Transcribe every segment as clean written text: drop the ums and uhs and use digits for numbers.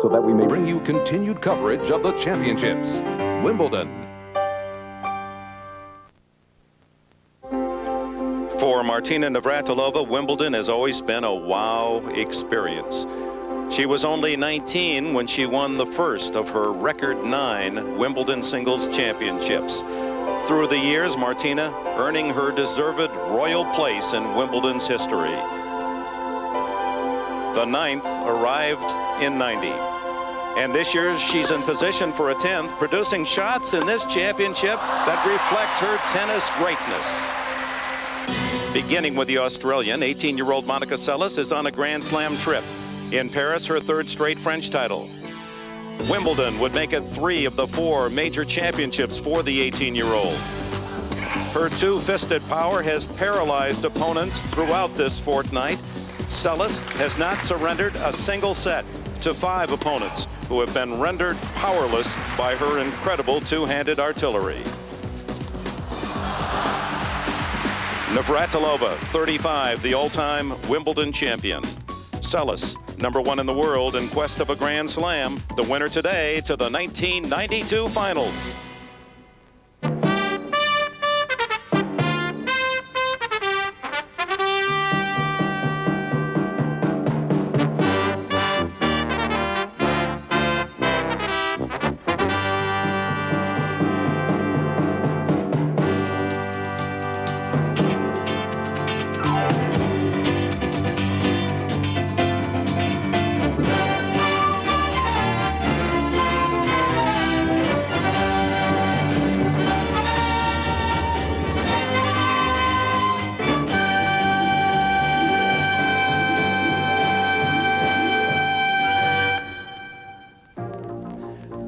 so that we may bring you continued coverage of the championships. Wimbledon. For Martina Navratilova, Wimbledon has always been a wow experience. She was only 19 when she won the first of her record 9 Wimbledon singles championships. Through the years, Martina earning her deserved royal place in Wimbledon's history. The 9th arrived in 90. And this year, she's in position for a 10th, producing shots in this championship that reflect her tennis greatness. Beginning with the Australian, 18-year-old Monica Seles is on a Grand Slam trip. In Paris, her 3rd straight French title. Wimbledon would make it 3 of the 4 major championships for the 18-year-old. Her two-fisted power has paralyzed opponents throughout this fortnight. Seles has not surrendered a single set to 5 opponents who have been rendered powerless by her incredible two-handed artillery. Navratilova, 35, the all-time Wimbledon champion. Seles, #1 in the world in quest of a Grand Slam, the winner today to the 1992 finals.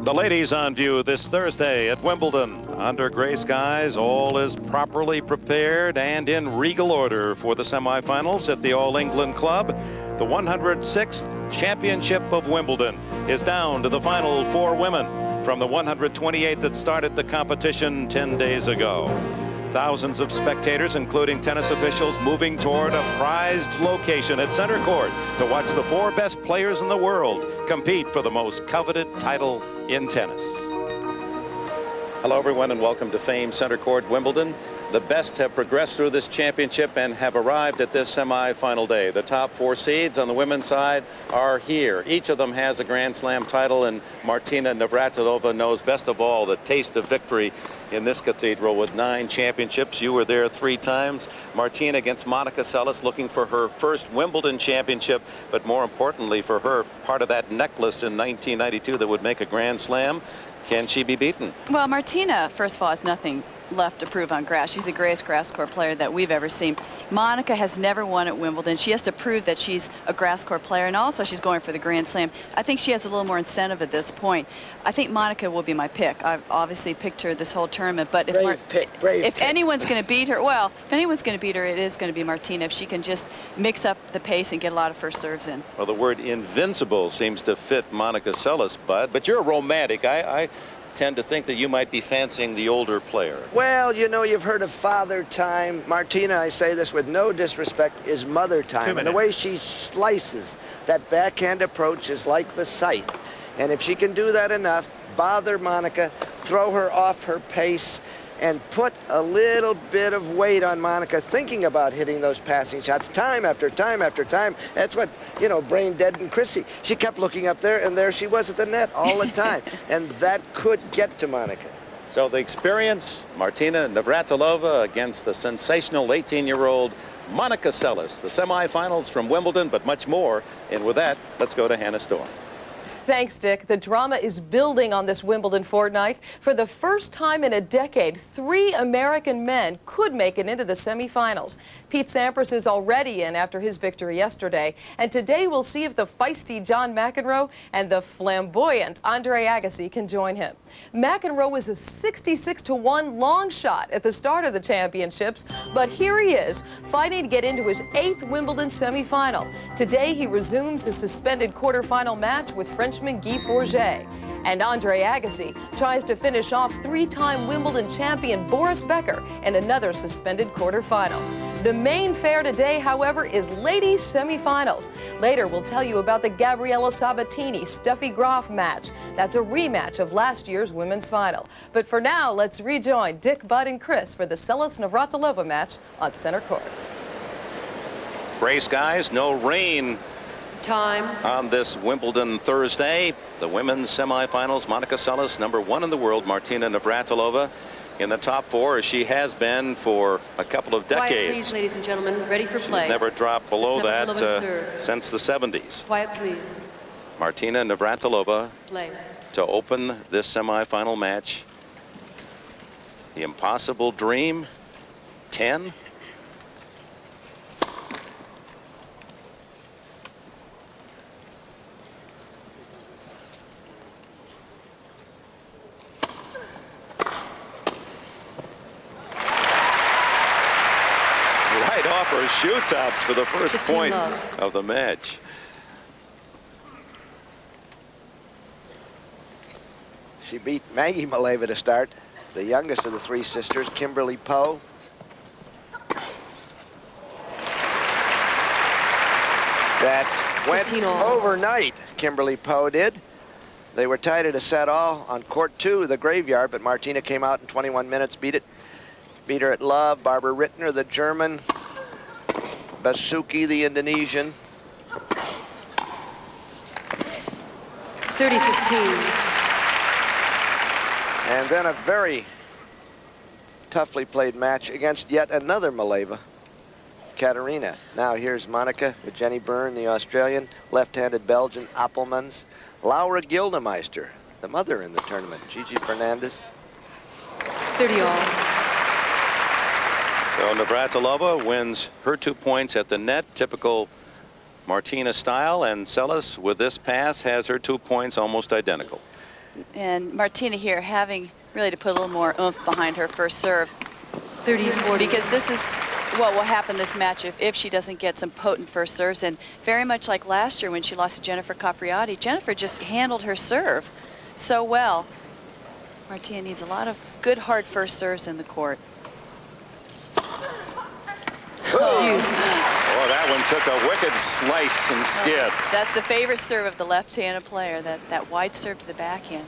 The ladies on view this Thursday at Wimbledon. Under gray skies, all is properly prepared and in regal order for the semifinals at the All England Club. The 106th championship of Wimbledon is down to the final 4 women from the 128 that started the competition 10 days ago. Thousands of spectators, including tennis officials, moving toward a prized location at center court to watch the 4 best players in the world compete for the most coveted title in tennis. Hello, everyone, and welcome to Fame Center Court, Wimbledon. The best have progressed through this championship and have arrived at this semi-final day. The top 4 seeds on the women's side are here. Each of them has a Grand Slam title, and Martina Navratilova knows best of all the taste of victory in this cathedral with 9 championships. You were there 3 times. Martina against Monica Seles, looking for her first Wimbledon championship, but more importantly for her, part of that necklace in 1992 that would make a Grand Slam. Can she be beaten? Well, Martina, first of all, has nothing left to prove on grass. She's the greatest grass court player that we've ever seen. Monica has never won at Wimbledon. She has to prove that she's a grass court player, and also she's going for the Grand Slam. I think she has a little more incentive at this point. I think Monica will be my pick. I've obviously picked her this whole tournament, but if anyone's going to beat her, well, if anyone's going to beat her, it is going to be Martina, if she can just mix up the pace and get a lot of first serves in. Well, the word invincible seems to fit Monica Seles, but you're a romantic. I tend to think that you might be fancying the older player. Well, you know, you've heard of father time. Martina, I say this with no disrespect, is mother time. And the way she slices that backhand approach is like the scythe. And if she can do that enough, bother Monica, throw her off her pace, and put a little bit of weight on Monica thinking about hitting those passing shots time after time after time. That's what, you know, brain dead and Chrissy. She kept looking up there, and there she was at the net all the time. And that could get to Monica. So the experience, Martina Navratilova against the sensational 18-year-old Monica Seles. The semifinals from Wimbledon, but much more. And with that, let's go to Hannah Storm. Thanks, Dick. The drama is building on this Wimbledon fortnight. For the first time in a decade, 3 American men could make it into the semifinals. Pete Sampras is already in after his victory yesterday. And today we'll see if the feisty John McEnroe and the flamboyant Andre Agassi can join him. McEnroe was a 66-1 long shot at the start of the championships, but here he is, fighting to get into his 8th Wimbledon semifinal. Today he resumes the suspended quarterfinal match with Frenchman Guy Forget. And Andre Agassi tries to finish off 3-time Wimbledon champion Boris Becker in another suspended quarterfinal. The main fair today, however, is ladies semifinals. Later, we'll tell you about the Gabriela Sabatini-Steffi Graf match. That's a rematch of last year's women's final. But for now, let's rejoin Dick, Bud, and Chris for the Seles Navratilova match on center court. Gray skies, no rain Time. on this Wimbledon Thursday. The women's semifinals, Monica Seles, #1 in the world, Martina Navratilova in the top 4, as she has been for a couple of decades. Quiet, please, ladies and gentlemen. Ready for play. She's never dropped below that serve. since the 70s. Quiet, please. Martina Navratilova Play. to open this semifinal match. The impossible dream, 10. Right off her shoe tops for the first 15 point love. of the match. She beat Maggie Maleva to start, the youngest of the 3 sisters, Kimberly Poe. That went 15 all. overnight, Kimberly Poe did. They were tied at a set all on court 2, the Graveyard, but Martina came out in 21 minutes, beat her at love. Barbara Rittner, the German. Basuki, the Indonesian. 30-15. And then a very toughly played match against yet another Maleva, Katerina. Now here's Monica with Jenny Byrne, the Australian, left-handed Belgian Appelmans, Laura Gildemeister, the mother in the tournament, Gigi Fernandez. 30 all. So Navratilova wins her 2 points at the net, typical Martina style, and Seles with this pass has her 2 points almost identical. And Martina here having really to put a little more oomph behind her first serve. 30-40. Because this is what will happen this match if she doesn't get some potent first serves. And very much like last year when she lost to Jennifer Capriati, Jennifer just handled her serve so well. Martina needs a lot of good hard first serves in the court. Deuce. Oh, that one took a wicked slice and skip. That's the favorite serve of the left-handed player, that wide serve to the backhand.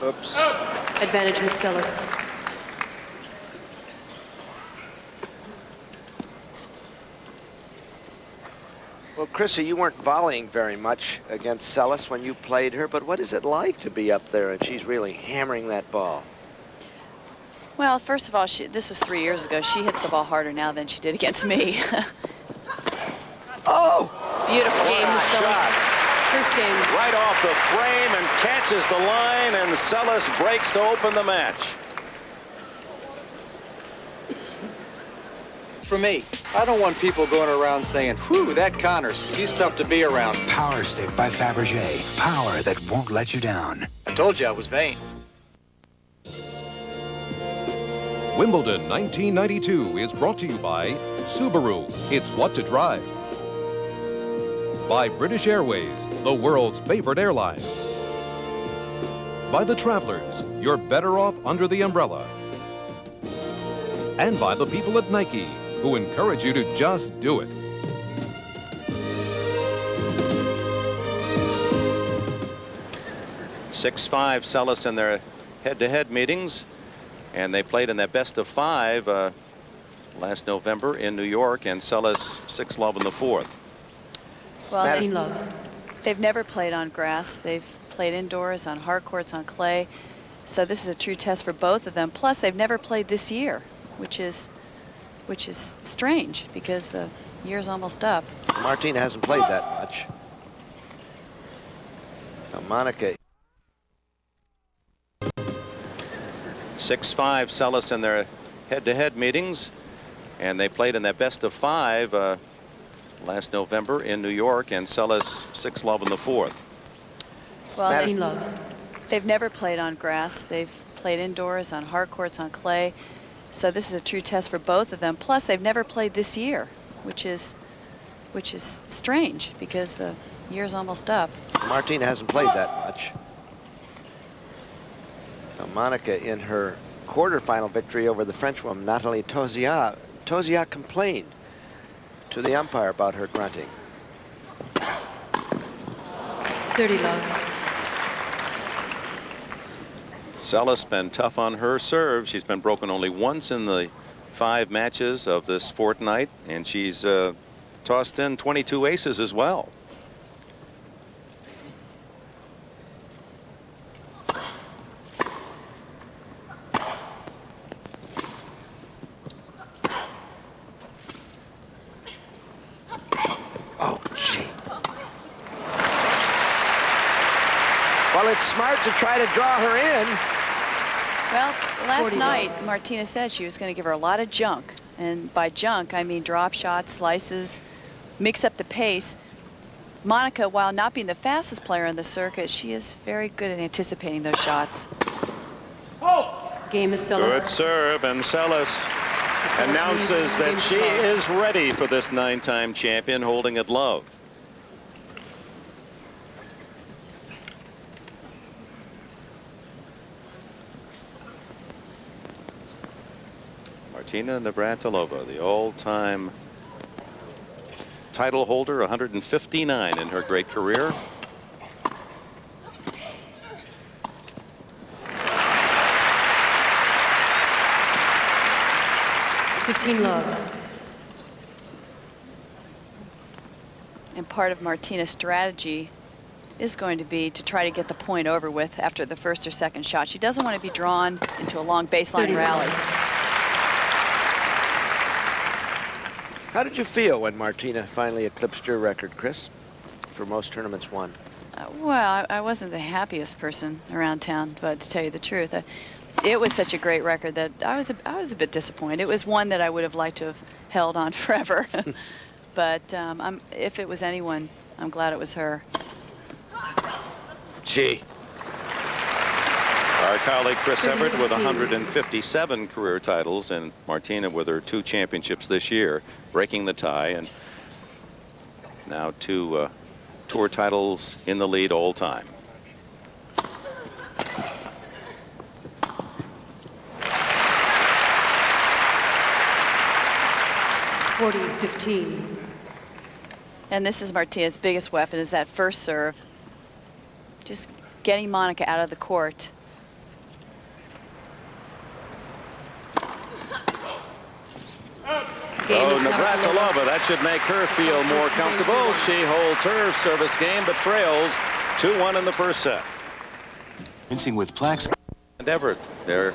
Oops. Advantage, Miss Seles. Well, Chrissy, you weren't volleying very much against Seles when you played her, but what is it like to be up there and she's really hammering that ball? Well, first of all, this was 3 years ago. She hits the ball harder now than she did against me. Oh! Beautiful Game, Miss shot. Seles. First game. Right off the frame and catches the line, and Seles breaks to open the match. For me, I don't want people going around saying, whew, that Connors, he's tough to be around. Power Stick by Fabergé. Power that won't let you down. I told you I was vain. Wimbledon 1992 is brought to you by Subaru. It's what to drive. By British Airways, the world's favorite airline. By the Travelers, you're better off under the umbrella. And by the people at Nike, who encourage you to just do it. (6-5) Seles in their head-to-head meetings, and they played in that best-of-5 last November in New York, and Seles 6-love in the 4th. Well, 15 love. they've never played on grass. They've played indoors, on hard courts, on clay. So this is a true test for both of them. Plus, they've never played this year, which is strange because the year's almost up. Martina hasn't played that much. Now, Monica. 6-5 Seles in their head-to-head meetings, and they played in that best-of-5 last November in New York, and Seles 6-love in the 4th. Well, 15 love. they've never played on grass. They've played indoors, on hard courts, on clay. So this is a true test for both of them. Plus, they've never played this year, which is which is strange because the year's almost up. Martina hasn't played that much. Now, Monica, in her quarterfinal victory over the Frenchwoman, Nathalie Tauziat, complained to the umpire about her grunting. 30 love. Seles been tough on her serve. She's been broken only once in the 5 matches of this fortnight, and she's tossed in 22 aces as well. Oh, gee. Well, it's smart to try to draw her in. Well, last 40 night, love. Martina said she was going to give her a lot of junk. And by junk, I mean drop shots, slices, mix up the pace. Monica, while not being the fastest player on the circuit, she is very good at anticipating those shots. Game is Good Seles. serve, and Seles announces that she is ready for this 9-time champion, holding it love. Martina Navratilova, the all-time title holder, 159 in her great career. Love. And part of Martina's strategy is going to be to try to get the point over with after the first or second shot. She doesn't want to be drawn into a long baseline rally. How did you feel when Martina finally eclipsed your record, Chris, for most tournaments won? Well, I wasn't the happiest person around town, but to tell you the truth, it was such a great record that I was a bit disappointed. It was one that I would have liked to have held on forever. But if it was anyone, I'm glad it was her. Gee. Our colleague Chris Evert with 157 career titles, and Martina with her 2 championships this year, breaking the tie, and now 2 tour titles in the lead all time. And this is Martina's biggest weapon, is that first serve. Just getting Monica out of the court. Oh, Navratilova, that should make her feel more comfortable. She holds her service game, but trails 2-1 in the first set. Rinsing with Plax. And Everett, their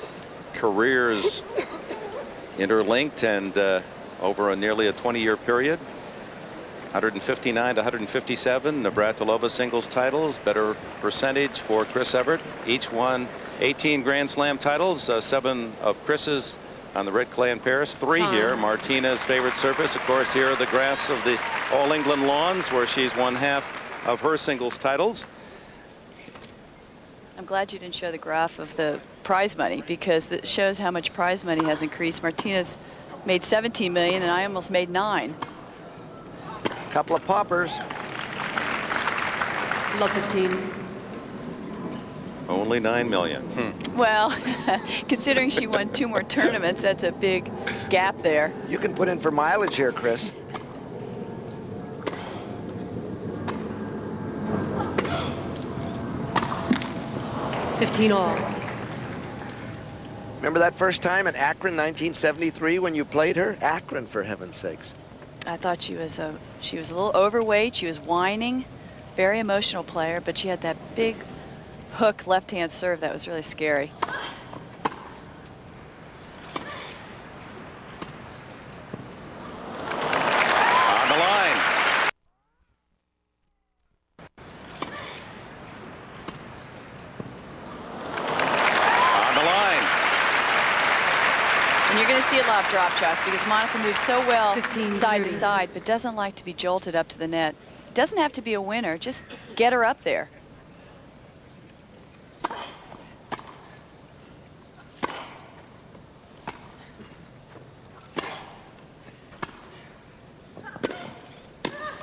careers interlinked, and over nearly a 20-year period, 159 to 157. Navratilova singles titles, better percentage for Chris Evert. Each won 18 Grand Slam titles, 7 of Chris's on the red clay in Paris, 3 here. Martina's favorite surface, of course, here are the grass of the All England lawns, where she's won half of her singles titles. I'm glad you didn't show the graph of the prize money, because it shows how much prize money has increased. Martina's made 17 million, and I almost made 9. Couple of poppers. Love 15. Only 9 million. Well, considering she won 2 more tournaments, that's a big gap there. You can put in for mileage here, Chris. All. Remember that first time in Akron, 1973, when you played her? Akron, for heaven's sakes. I thought she was a little overweight. She was whining, very emotional player, but she had that big hook left-hand serve that was really scary. On the line. On the line. And you're going to see a lot of drop shots, because Monica moves so well 15, side to 30. side, but doesn't like to be jolted up to the net. Doesn't have to be a winner. Just get her up there.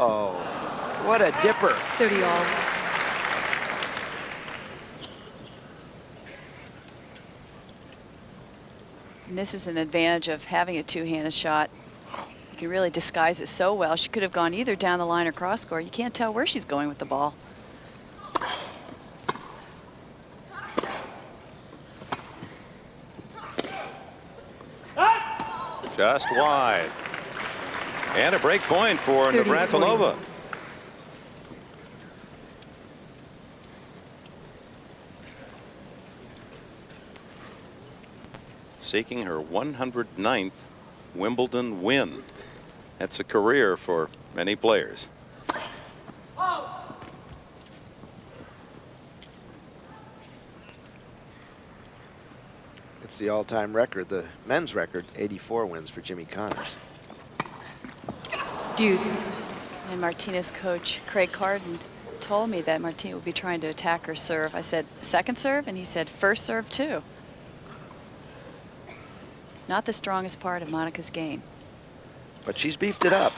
Uh-oh. What a dipper. 30 all. And this is an advantage of having a two-handed shot. You can really disguise it so well. She could have gone either down the line or cross court. You can't tell where she's going with the ball. Just wide. And a break point for 30, Navratilova. 40. Seeking her 109th Wimbledon win. That's a career for many players. It's the all-time record, the men's record, 84 wins for Jimmy Connors. Deuce. And Martina's coach, Craig Carden, told me that Martina would be trying to attack her serve. I said, second serve? And he said, first serve, too. Not the strongest part of Monica's game. But she's beefed it up.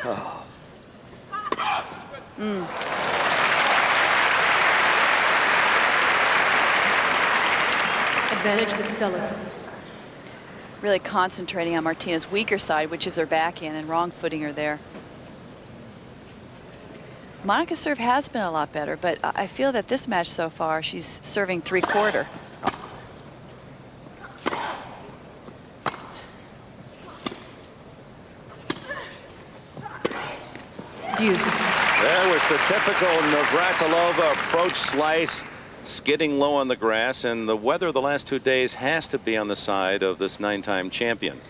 Oh. Advantage with Seles. Really concentrating on Martina's weaker side, which is her backhand, and wrong footing her there. Monica's serve has been a lot better, but I feel that this match so far, she's serving three-quarter. Deuce. There was the typical Navratilova approach slice, skidding low on the grass, and the weather the last 2 days has to be on the side of this 9-time champion.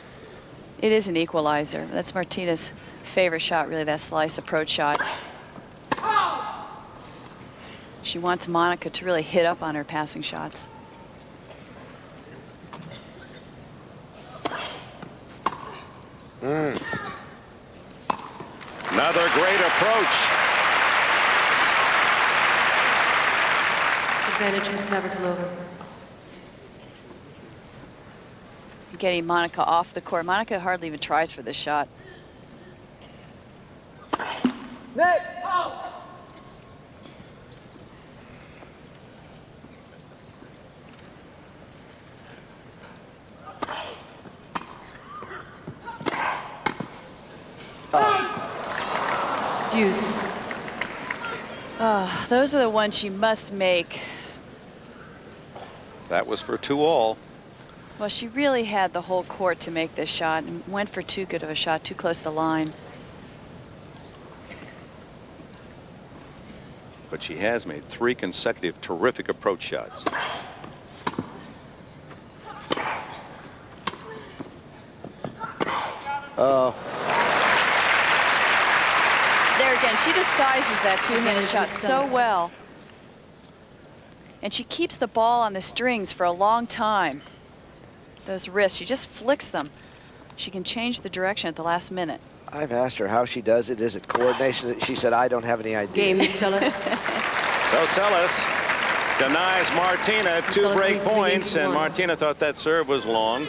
It is an equalizer. That's Martina's favorite shot, really, that slice approach shot. She wants Monica to really hit up on her passing shots. Another great approach. Advantage with Navratilova. Getting Monica off the court. Monica hardly even tries for this shot. Deuce. Those are the ones she must make. That was for 2-all. Well, she really had the whole court to make this shot and went for too good of a shot, too close to the line. But she has made 3 consecutive terrific approach shots. Oh. There again, she disguises that two-handed shot so well. And she keeps the ball on the strings for a long time. Those wrists, she just flicks them. She can change the direction at the last minute. I've asked her how she does it. Is it coordination? She said, I don't have any idea. Game with Seles. So Seles denies Martina 2 break points, and Martina thought that serve was long.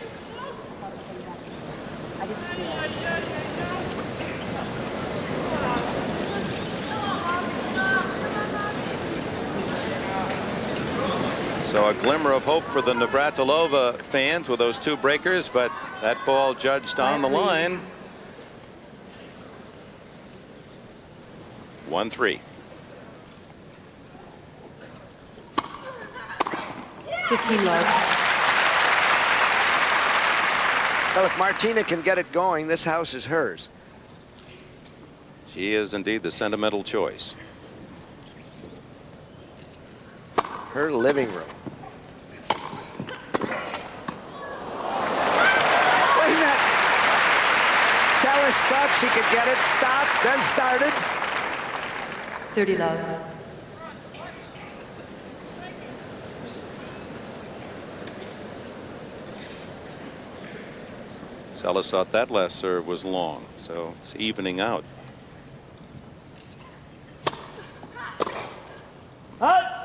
So a glimmer of hope for the Navratilova fans with those 2 breakers, but that ball judged on the line. 1-3. 15 love. Well, if Martina can get it going, this house is hers. She is indeed the sentimental choice. Her living room. Wait a minute. Seles thought she could get it, stopped, then started. 30 love. Seles thought that last serve was long, so it's evening out.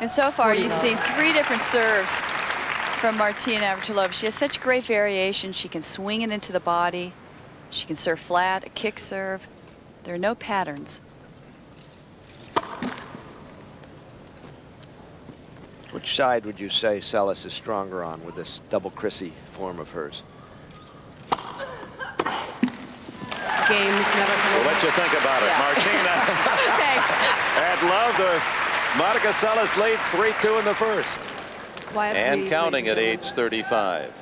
And so far, you've seen 3 different serves from Martina Navratilova. She has such great variation. She can swing it into the body. She can serve flat, a kick serve. There are no patterns. Which side would you say Seles is stronger on with this double Chrissy form of hers? Games never We'll let you think about it, Martina. Thanks. At love, Monica Seles leads 3-2 in the first. Quiet, And please, counting at ladies and age 35.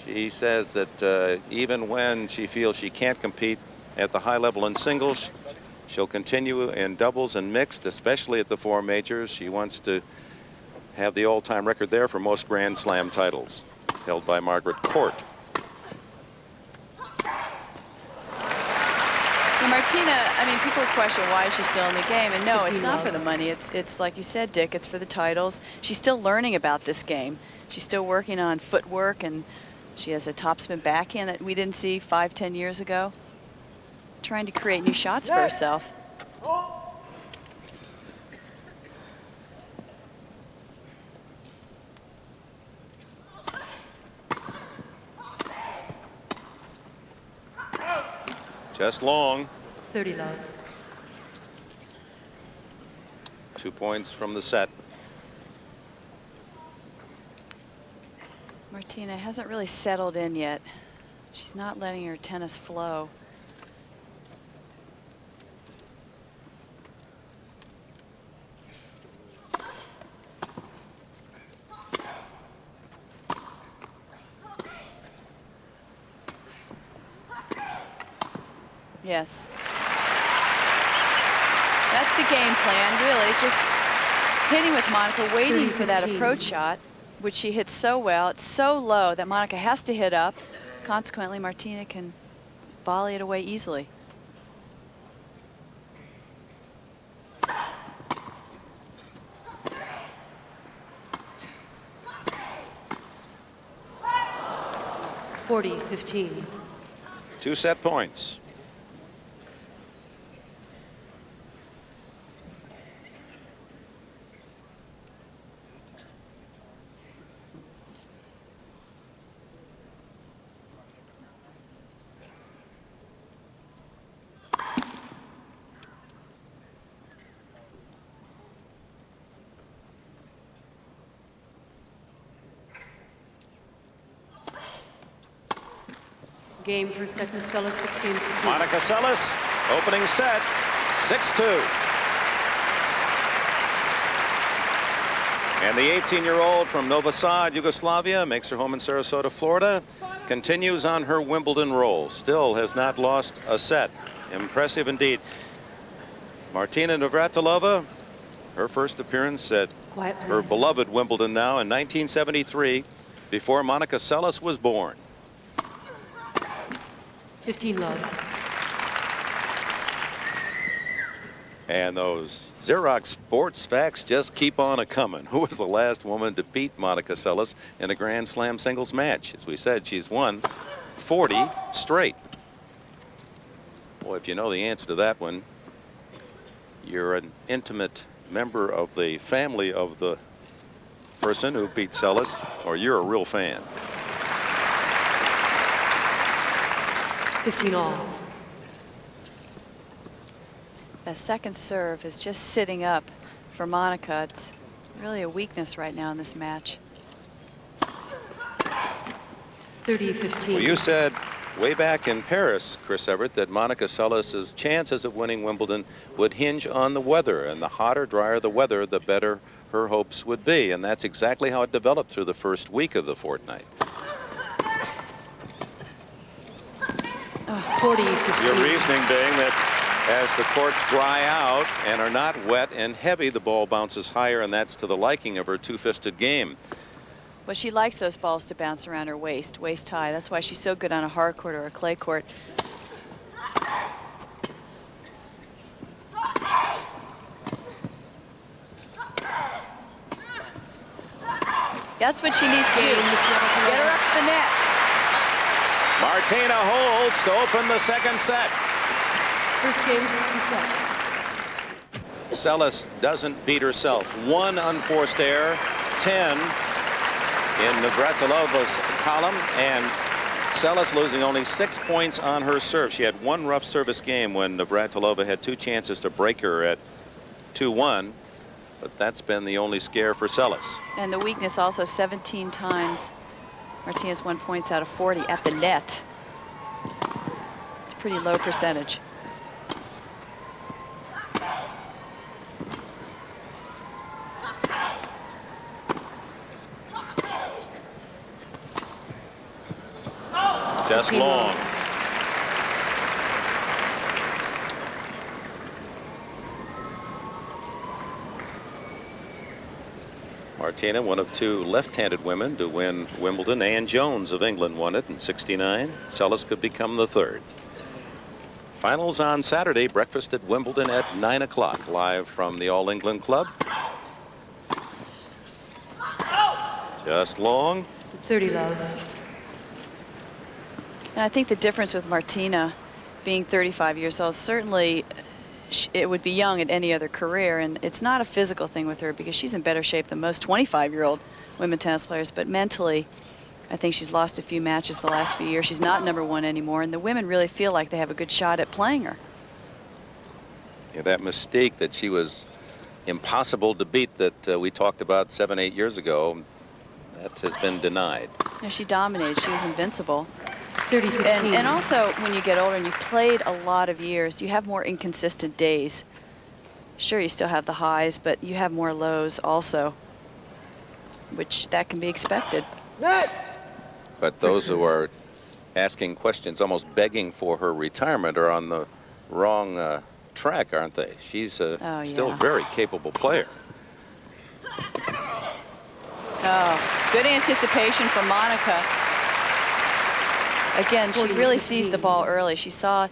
She says that even when she feels she can't compete at the high level in singles, she'll continue in doubles and mixed, especially at the 4 majors. She wants to have the all-time record there for most Grand Slam titles, held by Margaret Court. And Martina, I mean, people question why is she still in the game, and no, it's 15 not love. for the money. It's like you said, Dick, it's for the titles. She's still learning about this game. She's still working on footwork, and she has a topspin backhand that we didn't see 5-10 years ago. Trying to create new shots for herself. Just long. 30 love. 2 points from the set. Martina hasn't really settled in yet. She's not letting her tennis flow. Yes. That's the game plan, really. Just hitting with Monica, waiting for that 15. approach shot, which she hits so well. It's so low that Monica has to hit up. Consequently, Martina can volley it away easily. Forty, 15. 2 set points. Game for set, Miss Seles, 6 games to 2. Monica Seles, opening set, 6-2. And the 18-year-old from Novi Sad, Yugoslavia, makes her home in Sarasota, Florida, continues on her Wimbledon roll. Still has not lost a set. Impressive indeed. Martina Navratilova, her first appearance at Quiet, her please. beloved Wimbledon now in 1973, before Monica Seles was born. 15 love. And those Xerox sports facts just keep on a-coming. Who was the last woman to beat Monica Seles in a Grand Slam singles match? As we said, she's won 40 straight. Boy, if you know the answer to that one, you're an intimate member of the family of the person who beat Seles, or you're a real fan. 15 all. The second serve is just sitting up for Monica. It's really a weakness right now in this match. 30, 15. Well, you said way back in Paris, Chris Everett, that Monica Seles' chances of winning Wimbledon would hinge on the weather, and the hotter, drier the weather, the better her hopes would be. And that's exactly how it developed through the first week of the fortnight. 40, 15. Your reasoning being that as the courts dry out and are not wet and heavy, the ball bounces higher, and that's to the liking of her two-fisted game. Well, she likes those balls to bounce around her waist high. That's why she's so good on a hard court or a clay court. That's what she needs to do. Get her up to the net. Martina holds to open the second set. First game, second set. Seles doesn't beat herself. 1 unforced error, 10 in Navratilova's column, and Seles losing only 6 points on her serve. She had 1 rough service game when Navratilova had 2 chances to break her at 2-1, but that's been the only scare for Seles. And the weakness also 17 times. Martinez won points out of 40 at the net. It's a pretty low percentage. Just long. Martina, one of 2 left-handed women to win Wimbledon. Ann Jones of England won it in '69. Seles could become the 3rd. Finals on Saturday. Breakfast at Wimbledon at 9 o'clock. Live from the All England Club. Just long. 30 love. And I think the difference with Martina being 35 years old, certainly it would be young at any other career, and it's not a physical thing with her because she's in better shape than most 25-year-old women tennis players, but mentally I think she's lost a few matches the last few years. She's not #1 anymore, and the women really feel like they have a good shot at playing her. Yeah, that mystique that she was impossible to beat that we talked about 7, 8 years ago, that has been denied. Yeah, she dominated. She was invincible. 30-15. And also, when you get older and you've played a lot of years, you have more inconsistent days. Sure, you still have the highs, but you have more lows also, which that can be expected. But those who are asking questions, almost begging for her retirement, are on the wrong track, aren't they? She's still a very capable player. Oh, good anticipation from Monica. Again, she really sees the ball early. She saw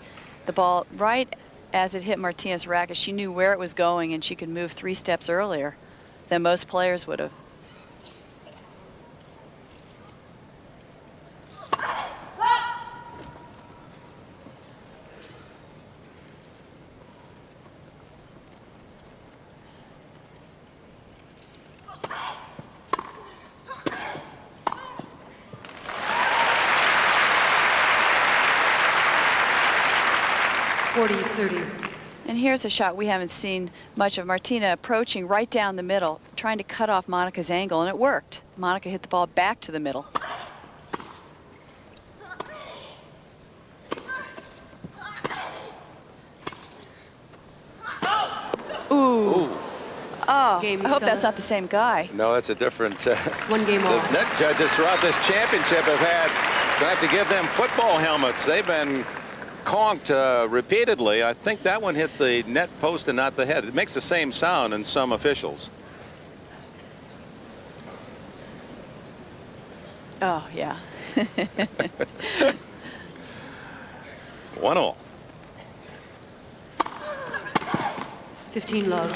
the ball right as it hit Martinez's racket. She knew where it was going, and she could move 3 steps earlier than most players would have. And here's a shot we haven't seen much of. Martina approaching right down the middle, trying to cut off Monica's angle, and it worked. Monica hit the ball back to the middle. Ooh. Oh, I hope that's not the same guy. No, that's a different. 1 game the off. net judges throughout this championship have to give them football helmets. They've been conked repeatedly. I think that one hit the net post and not the head. It makes the same sound in some officials. Oh, yeah. 1-1. 15 love.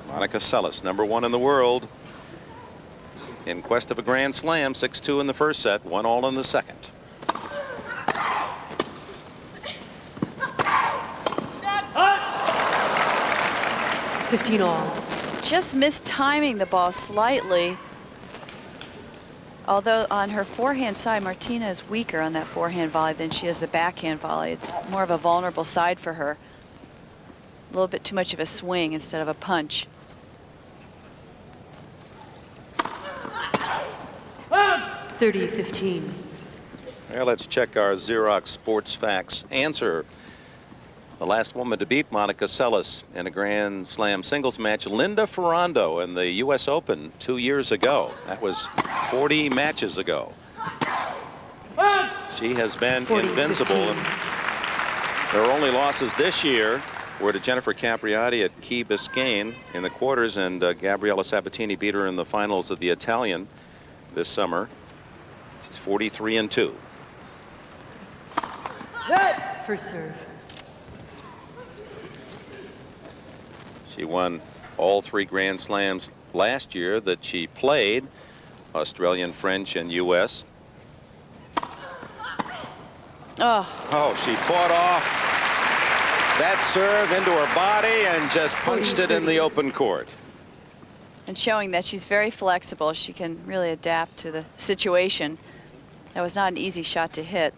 Monica Seles, #1 in the world, in quest of a Grand Slam. 6-2 in the first set, 1-all in the second. $15 all. Just mistiming the ball slightly. Although on her forehand side, Martina is weaker on that forehand volley than she is the backhand volley. It's more of a vulnerable side for her. A little bit too much of a swing instead of a punch. $30-15. Well, let's check our Xerox Sports Facts answer. The last woman to beat Monica Seles in a Grand Slam singles match, Linda Ferrando, in the U.S. Open 2 years ago. That was 40 matches ago. She has been invincible. And her only losses this year were to Jennifer Capriati at Key Biscayne in the quarters, and Gabriella Sabatini beat her in the finals of the Italian this summer. She's 43-2. First serve. She won all 3 Grand Slams last year that she played, Australian, French, and U.S. Oh, she fought off that serve into her body and just punched it in the open court. And showing that she's very flexible. She can really adapt to the situation. That was not an easy shot to hit.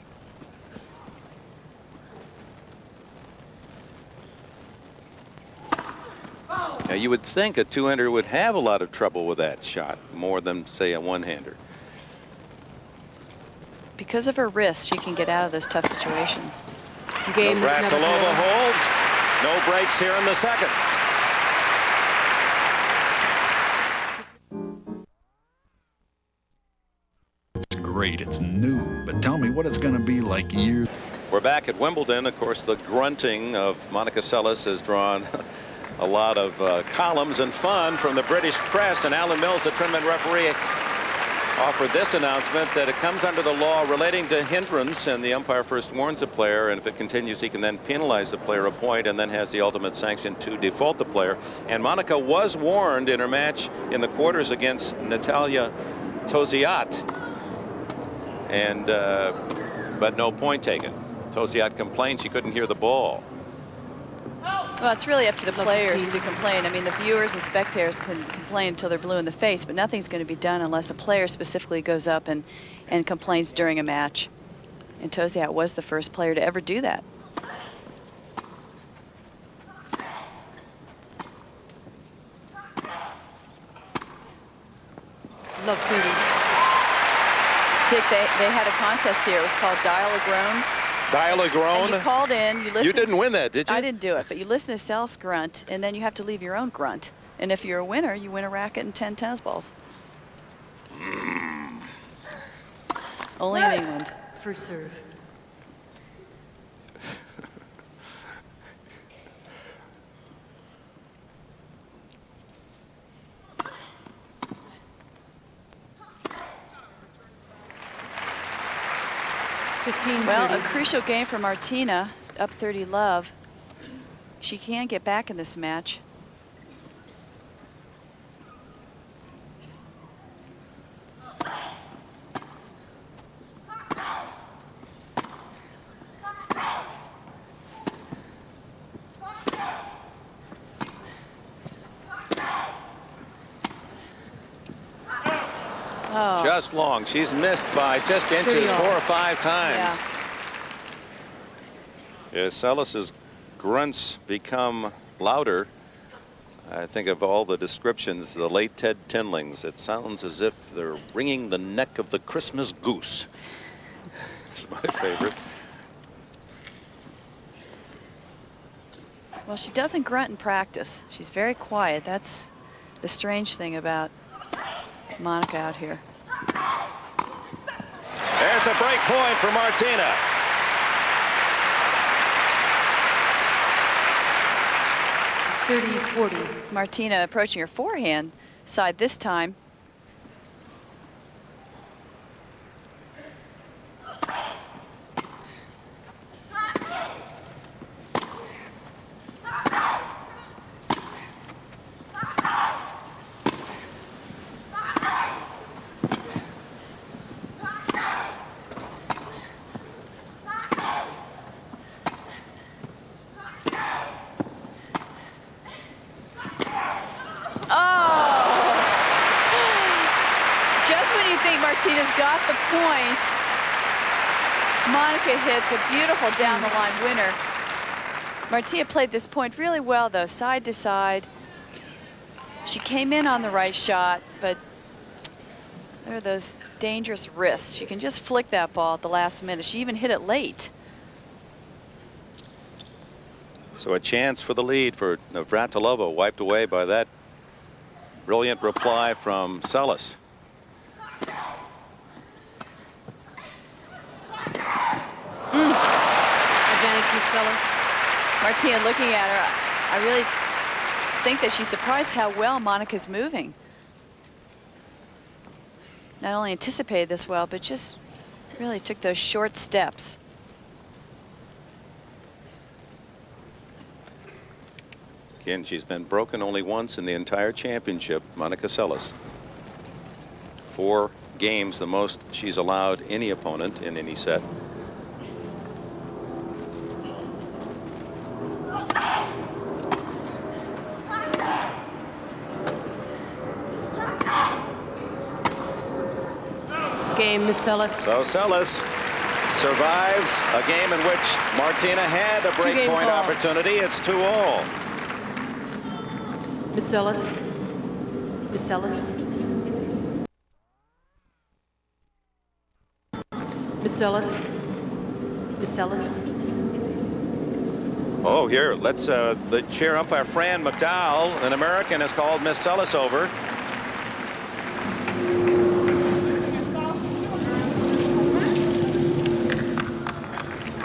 Now, you would think a two-hander would have a lot of trouble with that shot, more than, say, a one-hander. Because of her wrist, she can get out of those tough situations. Game is never Navratilova thrown. holds. No breaks here in the second. It's great. It's new. But tell me what it's going to be like years. We're back at Wimbledon. Of course, the grunting of Monica Seles has drawn a lot of columns and fun from the British press. And Alan Mills, the tournament referee, offered this announcement that it comes under the law relating to hindrance, and the umpire first warns the player, and if it continues, he can then penalize the player a point and then has the ultimate sanction to default the player. And Monica was warned in her match in the quarters against Natalia Toziat, and but no point taken. Toziat complained she couldn't hear the ball. Well, it's really up to the players to complain. I mean, the viewers and spectators can complain until they're blue in the face, but nothing's going to be done unless a player specifically goes up and complains during a match. And Toziat was the first player to ever do that. Love 30. Dick, they had a contest here. It was called Dial a Groan. Dial a groan. And you called in, you listened. You didn't win that, did you? I didn't do it, but you listen to Seles grunt, and then you have to leave your own grunt. And if you're a winner, you win a racket and 10 tennis balls. Only in England. First serve. Well, a crucial game for Martina, up 30 love. She can get back in this match. Oh. Just long. She's missed by just inches 4 or 5 times. Yeah. As Seles's grunts become louder, I think of all the descriptions, the late Ted Tinling's, it sounds as if they're wringing the neck of the Christmas goose. It's my favorite. Well, she doesn't grunt in practice. She's very quiet. That's the strange thing about Monica out here. There's a break point for Martina. Martina approaching her forehand side this time. Martina's got the point. Monica hits a beautiful down-the-line winner. Martina played this point really well, though, side to side. She came in on the right shot, but there are those dangerous wrists. She can just flick that ball at the last minute. She even hit it late. So a chance for the lead for Navratilova, wiped away by that brilliant reply from Seles. Advantage for Seles. Martina looking at her, I really think that she's surprised how well Monica's moving. Not only anticipated this well, but just really took those short steps. Again, she's been broken only once in the entire championship, Monica Seles. 4 games, the most she's allowed any opponent in any set. Game, Miss Seles. So Seles survives a game in which Martina had a break games point all. opportunity. It's 2-all. Miss Seles. Miss Seles. Miss Seles. Miss Seles. Oh, here, let's the chair umpire Fran McDowell, an American, has called Miss Seles over.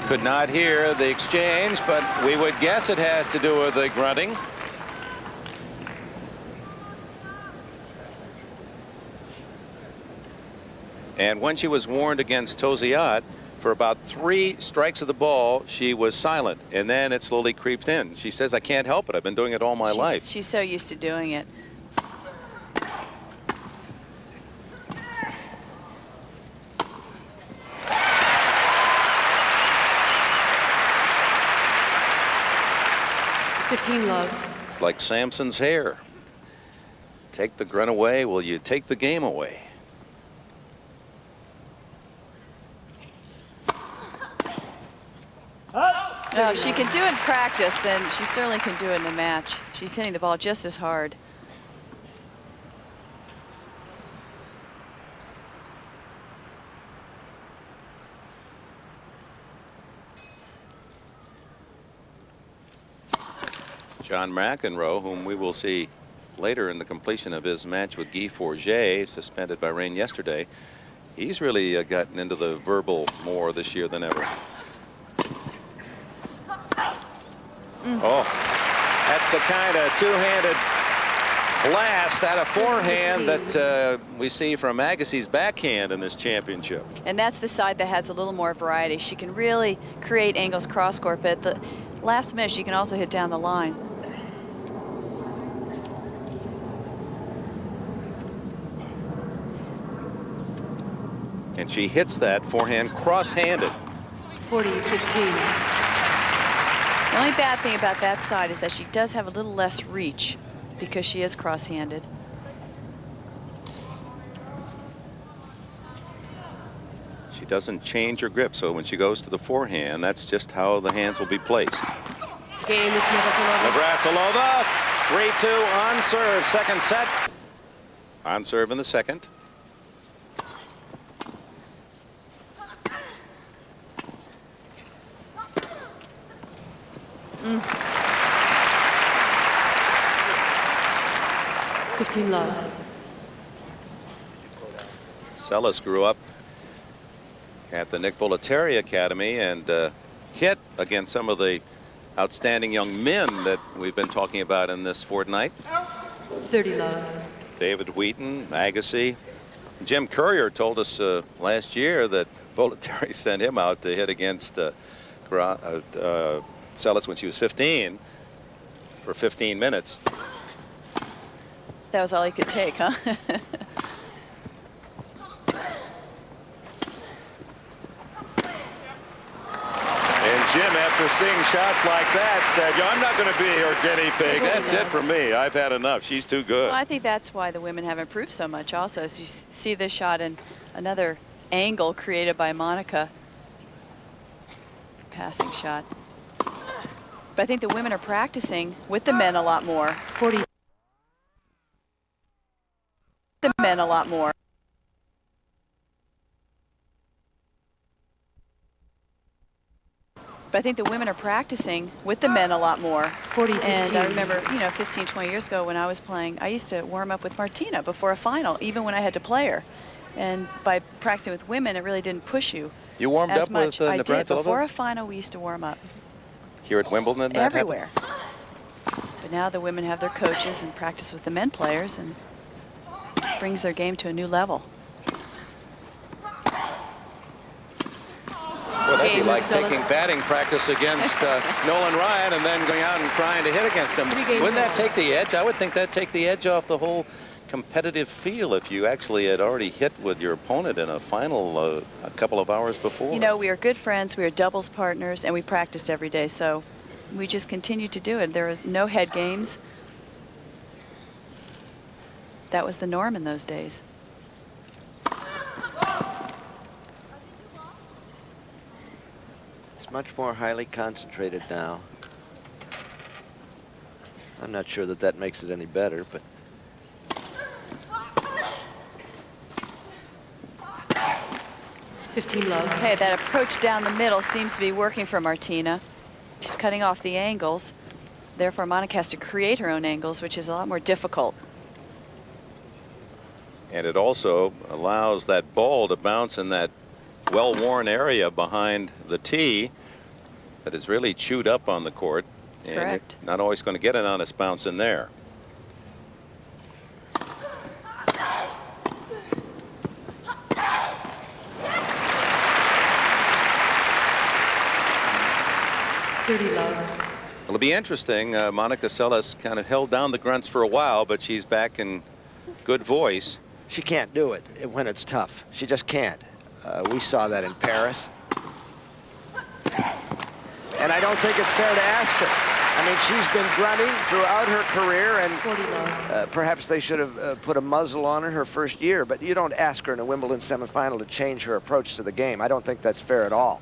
Could not hear the exchange, but we would guess it has to do with the grunting. And when she was warned against Toziat, for about 3 strikes of the ball, she was silent, and then it slowly creeped in. She says, I can't help it. I've been doing it all my life. She's so used to doing it. Love. It's like Samson's hair. Take the grunt away, will you take the game away? No, if she can do it in practice, then she certainly can do it in a match. She's hitting the ball just as hard. John McEnroe, whom we will see later in the completion of his match with Guy Forget, suspended by rain yesterday, he's really gotten into the verbal more this year than ever. Oh, that's the kind of two-handed blast out of forehand that we see from Agassi's backhand in this championship. And that's the side that has a little more variety. She can really create angles cross-court, but at the last minute, she can also hit down the line. And she hits that forehand cross-handed. 40-15. The only bad thing about that side is that she does have a little less reach because she is cross-handed. She doesn't change her grip, so when she goes to the forehand, that's just how the hands will be placed. Game, Miss Navratilova. Navratilova, 3-2 on serve, second set. On serve in the second. Mm. 15 love. Seles grew up at the Nick Bollettieri Academy and hit against some of the outstanding young men that we've been talking about in this fortnight. 30 love. David Wheaton, Agassi. Jim Courier told us last year that Bollettieri sent him out to hit against Seles when she was 15 for 15 minutes. That was all he could take, huh? And Jim, after seeing shots like that, said, I'm not going to be her guinea pig. That's it for me. I've had enough. She's too good. Well, I think that's why the women have improved so much also. As you see this shot and another angle created by Monica. Passing shot. But I think the women are practicing with the men a lot more. 40. The men a lot more. But I think the women are practicing with the men a lot more. 40, 15. And I remember, 15, 20 years ago when I was playing, I used to warm up with Martina before a final, even when I had to play her. And by practicing with women, it really didn't push you. You warmed as up much. with I did. Navratilova? Before a final, we used to warm up. Here at Wimbledon, that everywhere. But now the women have their coaches and practice with the men players, and brings their game to a new level. Well, that'd be like taking batting practice against Nolan Ryan and then going out and trying to hit against him. Wouldn't that take the edge? I would think that'd take the edge off the whole competitive feel if you actually had already hit with your opponent in a final a couple of hours before. We are good friends, we are doubles partners, and we practiced every day, so we just continued to do it. There was no head games. That was the norm in those days. much more highly concentrated now. I'm not sure that that makes it any better, but 15 love. Okay, that approach down the middle seems to be working for Martina. She's cutting off the angles. Therefore, Monica has to create her own angles, which is a lot more difficult. And it also allows that ball to bounce in that well-worn area behind the tee that is really chewed up on the court. And Correct. you're not always going to get an honest bounce in there. Love. It'll be interesting. Monica Seles kind of held down the grunts for a while, but she's back in good voice. she can't do it when it's tough. She just can't. We saw that in Paris. And I don't think it's fair to ask her. I mean, she's been grunting throughout her career, and perhaps they should have put a muzzle on her first year, but you don't ask her in a Wimbledon semifinal to change her approach to the game. I don't think that's fair at all.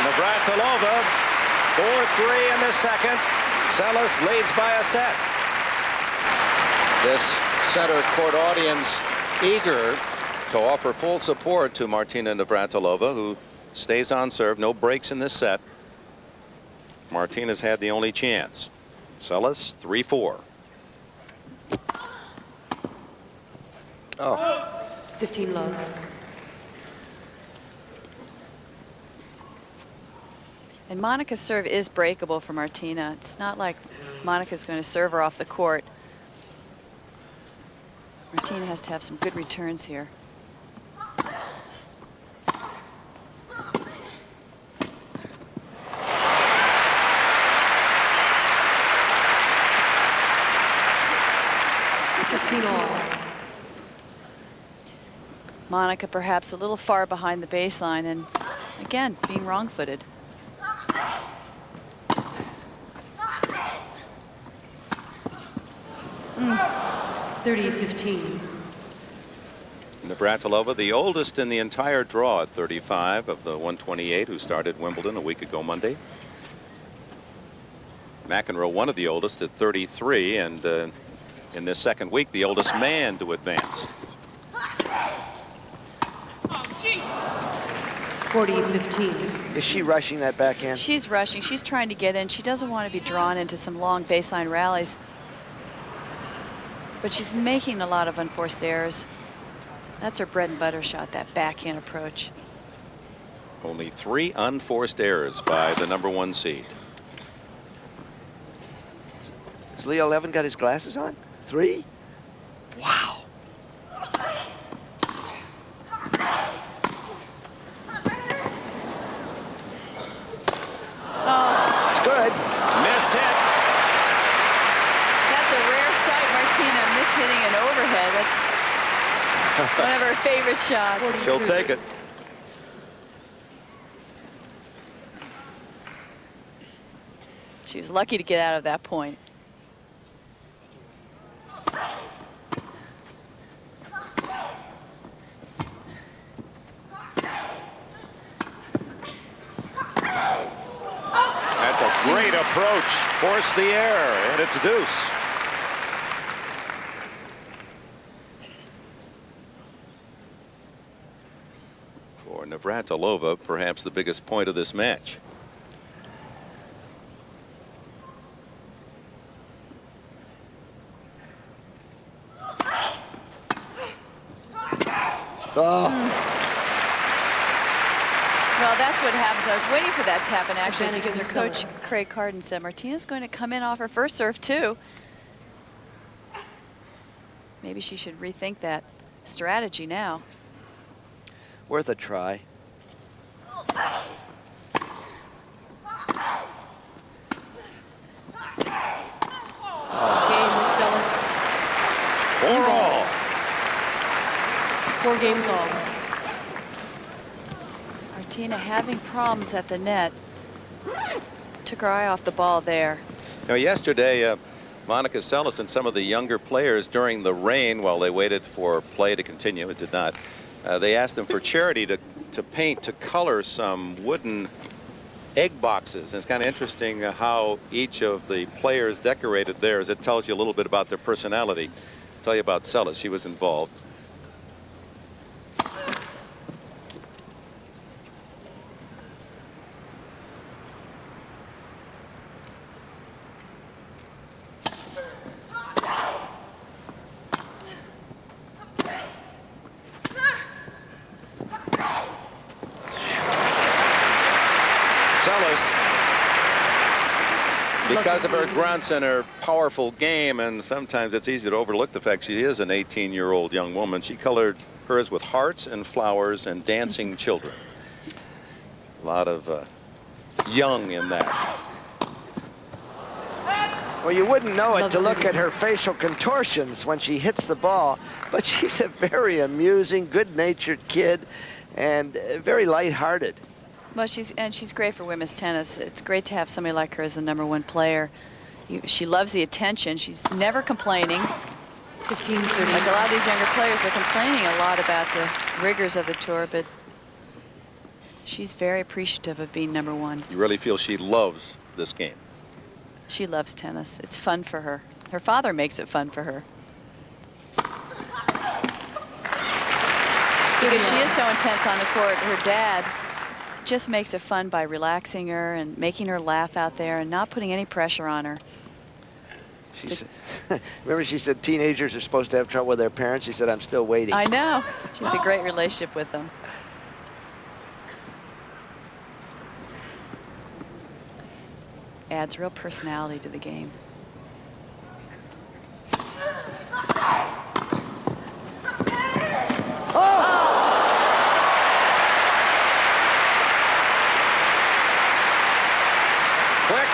Navratilova, 4-3 in the second. Seles leads by a set. This center court audience eager to offer full support to Martina Navratilova, who stays on serve. No breaks in this set. Martina's had the only chance. Seles 3-4. Oh. 15 love. And Monica's serve is breakable for Martina. It's not like Monica's going to serve her off the court. Martina has to have some good returns here. Monica perhaps a little far behind the baseline, and again being wrong-footed. Mm. 30-15. Navratilova, the oldest in the entire draw at 35 of the 128 who started Wimbledon a week ago Monday. McEnroe, one of the oldest at 33, and in this second week, the oldest man to advance. 40-15. Is she rushing that backhand? She's rushing. She's trying to get in. She doesn't want to be drawn into some long baseline rallies. But she's making a lot of unforced errors. That's her bread and butter shot, that backhand approach. Only 3 unforced errors by the #1 seed. Has Leo Levin got his glasses on? 3? Wow. Oh. It's good. Miss hit. That's a rare sight, Martina, miss-hitting an overhead. That's one of her favorite shots. She'll take it. She was lucky to get out of that point. That's a great approach. Force the error, and it's deuce. For Navratilova, perhaps the biggest point of this match. Oh. Well, that's what happens. I was waiting for that tap in action Advantage because her to coach, Seles. Craig Carden, said Martina's going to come in off her first serve, too. Maybe she should rethink that strategy now. Worth a try. Game with Seles. 4-all. 4 games all. Martina having problems at the net. Took her eye off the ball there. Now, yesterday, Monica Seles and some of the younger players during the rain while they waited for play to continue. It did not. They asked them for charity to paint, to color some wooden egg boxes. And it's kind of interesting how each of the players decorated theirs. It tells you a little bit about their personality. I'll tell you about Seles. She was involved. Because of her grunts and her powerful game, and sometimes it's easy to overlook the fact she is an 18-year-old young woman, she colored hers with hearts and flowers and dancing children. A lot of young in that. Well, you wouldn't know it to look at her facial contortions when she hits the ball, but she's a very amusing, good-natured kid and very lighthearted. Well, she's great for women's tennis. It's great to have somebody like her as the #1 player. She loves the attention. She's never complaining. 15-30. Like a lot of these younger players are complaining a lot about the rigors of the tour, but she's very appreciative of being #1. You really feel she loves this game? She loves tennis. It's fun for her. Her father makes it fun for her. Because she is so intense on the court, her dad just makes it fun by relaxing her and making her laugh out there and not putting any pressure on her. Remember she said teenagers are supposed to have trouble with their parents? She said, I'm still waiting. I know. She has a great relationship with them. Adds real personality to the game.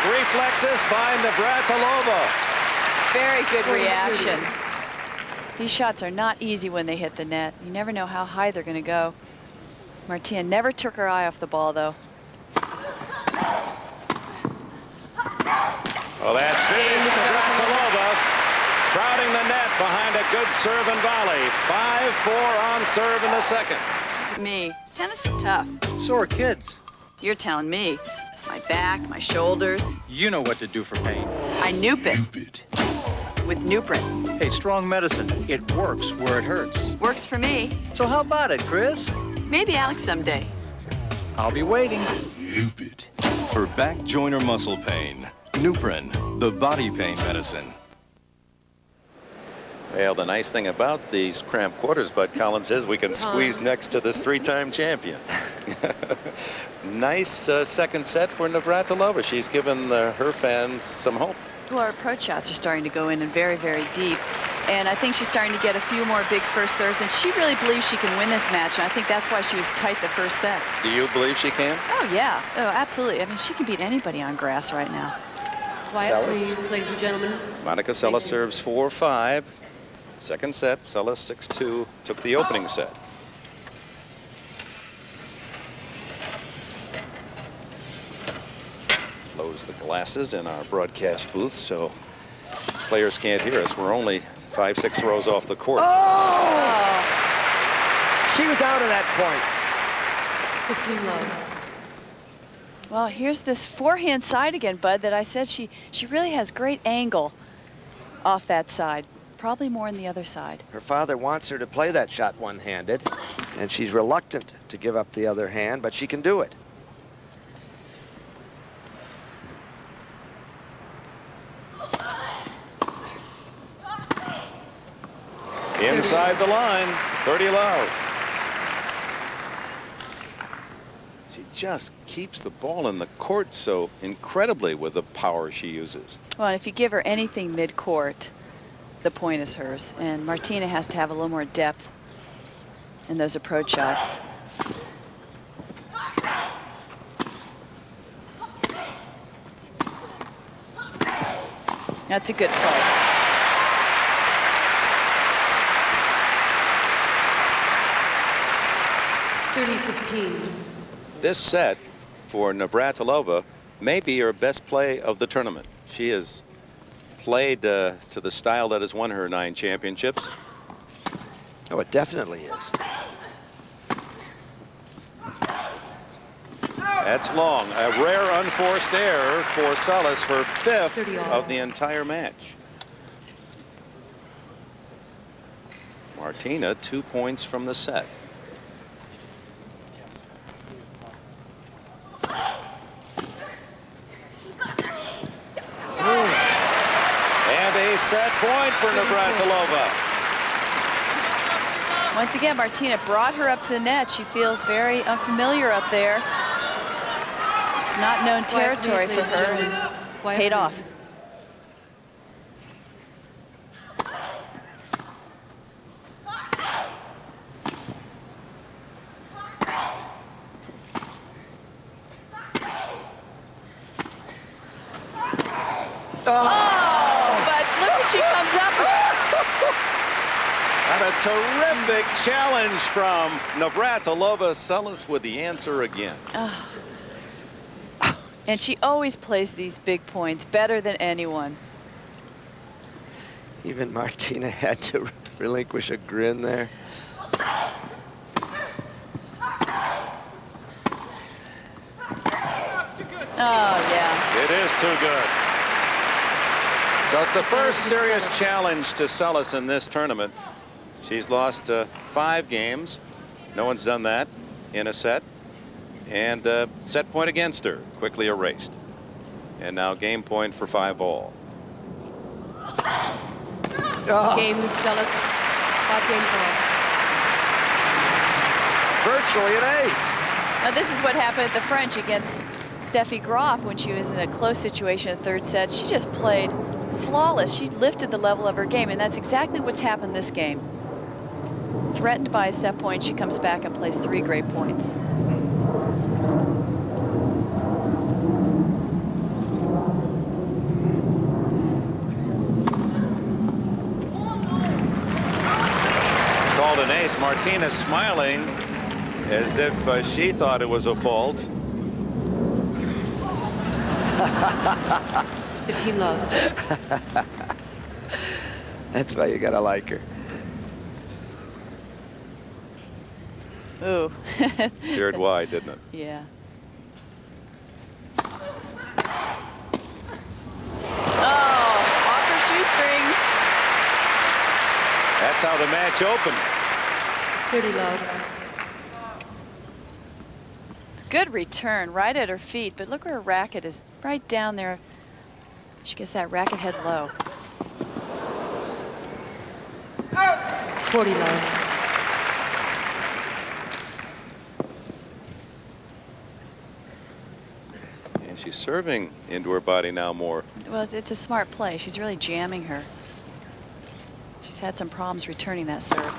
Reflexes by Navratilova. Very good reaction. These shots are not easy when they hit the net. You never know how high they're going to go. Martina never took her eye off the ball, though. Well, that's finished. Navratilova crowding the net behind a good serve and volley. 5-4 on serve in the second. Me. Tennis is tough. So are kids. You're telling me. My back, my shoulders. You know what to do for pain. I noop it. With Nuprin. Hey, strong medicine. It works where it hurts. Works for me. So how about it, Chris? Maybe Alex someday. I'll be waiting. For back, joint, or muscle pain, Nuprin, the body pain medicine. Well, the nice thing about these cramped quarters, Bud Collins, is we can squeeze next to this 3-time champion. Nice second set for Navratilova. She's given her fans some hope. Well, her approach shots are starting to go in and very, very deep. And I think she's starting to get a few more big first serves, and she really believes she can win this match. And I think that's why she was tight the first set. Do you believe she can? Oh, yeah. Oh, absolutely. I mean, she can beat anybody on grass right now. Quiet, Seles. please, ladies and gentlemen. Monica Seles serves 4-5. Second set, Seles 6-2, took the opening set. Close the glasses in our broadcast booth so players can't hear us. We're only 5-6 rows off the court. Oh! She was out of that point. 15 love. Well, here's this forehand side again, Bud, that I said she really has great angle off that side. Probably more on the other side. Her father wants her to play that shot one-handed, and she's reluctant to give up the other hand, but she can do it. Inside the line, 30 love. She just keeps the ball in the court so incredibly with the power she uses. Well, if you give her anything mid-court, the point is hers. And Martina has to have a little more depth in those approach shots. That's a good play. This set for Navratilova may be her best play of the tournament. She has played to the style that has won her 9 championships. Oh, it definitely is. That's long. A rare unforced error for Seles, her 5th of the entire match. Martina 2 points from the set. And a set point for Navratilova. Once again, Martina brought her up to the net. She feels very unfamiliar up there. It's not known territory for her. Paid off. Oh, but look what she comes up with. And a terrific challenge from Navratilova. Seles with the answer again. And she always plays these big points better than anyone. Even Martina had to relinquish a grin there. Oh, yeah. It is too good. So it's the first serious challenge to Seles in this tournament. She's lost 5 games. No one's done that in a set. And set point against her, quickly erased. And now game point for 5-all. Game to Seles. 5 games on. Virtually an ace. Now this is what happened at the French against Steffi Graf when she was in a close situation in the 3rd set. She just played flawless. She lifted the level of her game, and that's exactly what's happened this game. Threatened by a set point, she comes back and plays 3 great points. It's called an ace. Martina smiling as if she thought it was a fault. 15 love. That's why you gotta like her. Ooh. Veered wide, didn't it? Yeah. Oh, off her shoestrings. That's how the match opened. 30 love. Good return right at her feet, but look where her racket is, right down there. She gets that racket head low. 40 love. And she's serving into her body now more. Well, it's a smart play. She's really jamming her. She's had some problems returning that serve.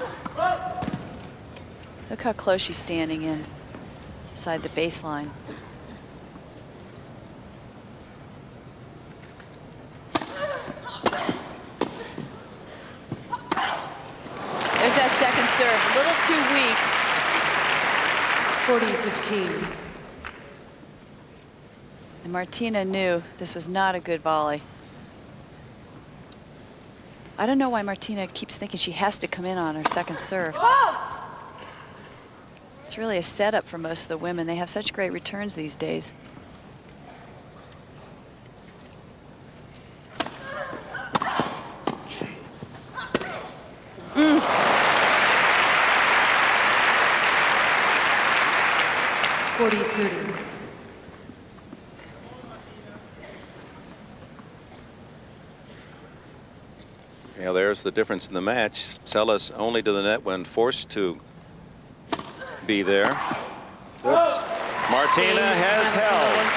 Look how close she's standing in. Inside the baseline. There's that second serve, a little too weak. 40-15. And Martina knew this was not a good volley. I don't know why Martina keeps thinking she has to come in on her second serve. It's really a setup for most of the women. They have such great returns these days. Mm. 40-30. Yeah, there's the difference in the match. Seles only to the net when forced to be there. Oops. Martina has held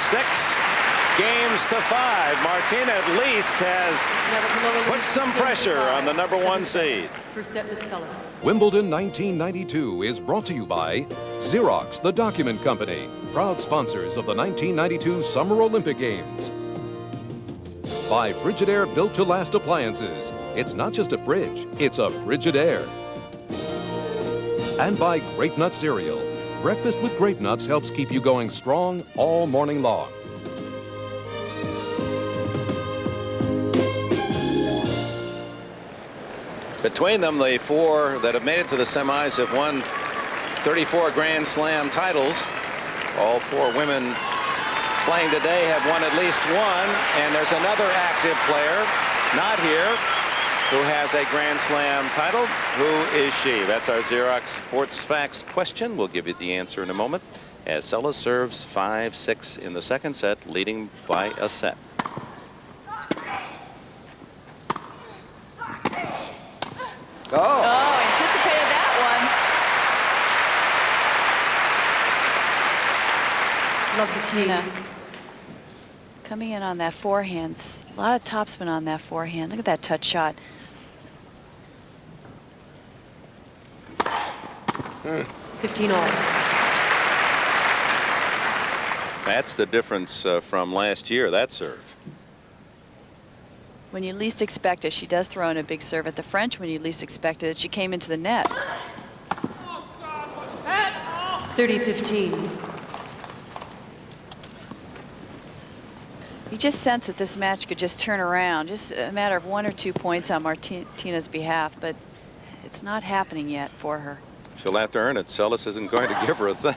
6 games to 5. Martina at least has put some pressure on the #1 seed. First set with Seles. Wimbledon 1992 is brought to you by Xerox, the document company, proud sponsors of the 1992 Summer Olympic Games. By Frigidaire built to last appliances. It's not just a fridge, it's a Frigidaire. And by Grape Nut Cereal. Breakfast with Grape Nuts helps keep you going strong all morning long. Between them, the four that have made it to the semis have won 34 Grand Slam titles. All four women playing today have won at least one, and there's another active player, not here, who has a Grand Slam title. Who is she? That's our Xerox Sports Facts question. We'll give you the answer in a moment as Seles serves 5-6 in the second set, leading by a set. Oh, anticipated that one. Martina Coming in on that forehand. A lot of topspin on that forehand. Look at that touch shot. 15 all. That's the difference from last year, that serve. When you least expect it, she does throw in a big serve at the French. When you least expected it, she came into the net. 30-15. You just sense that this match could just turn around. Just a matter of 1 or 2 points on Martina's behalf, but it's not happening yet for her. She'll have to earn it. Seles isn't going to give her a thing.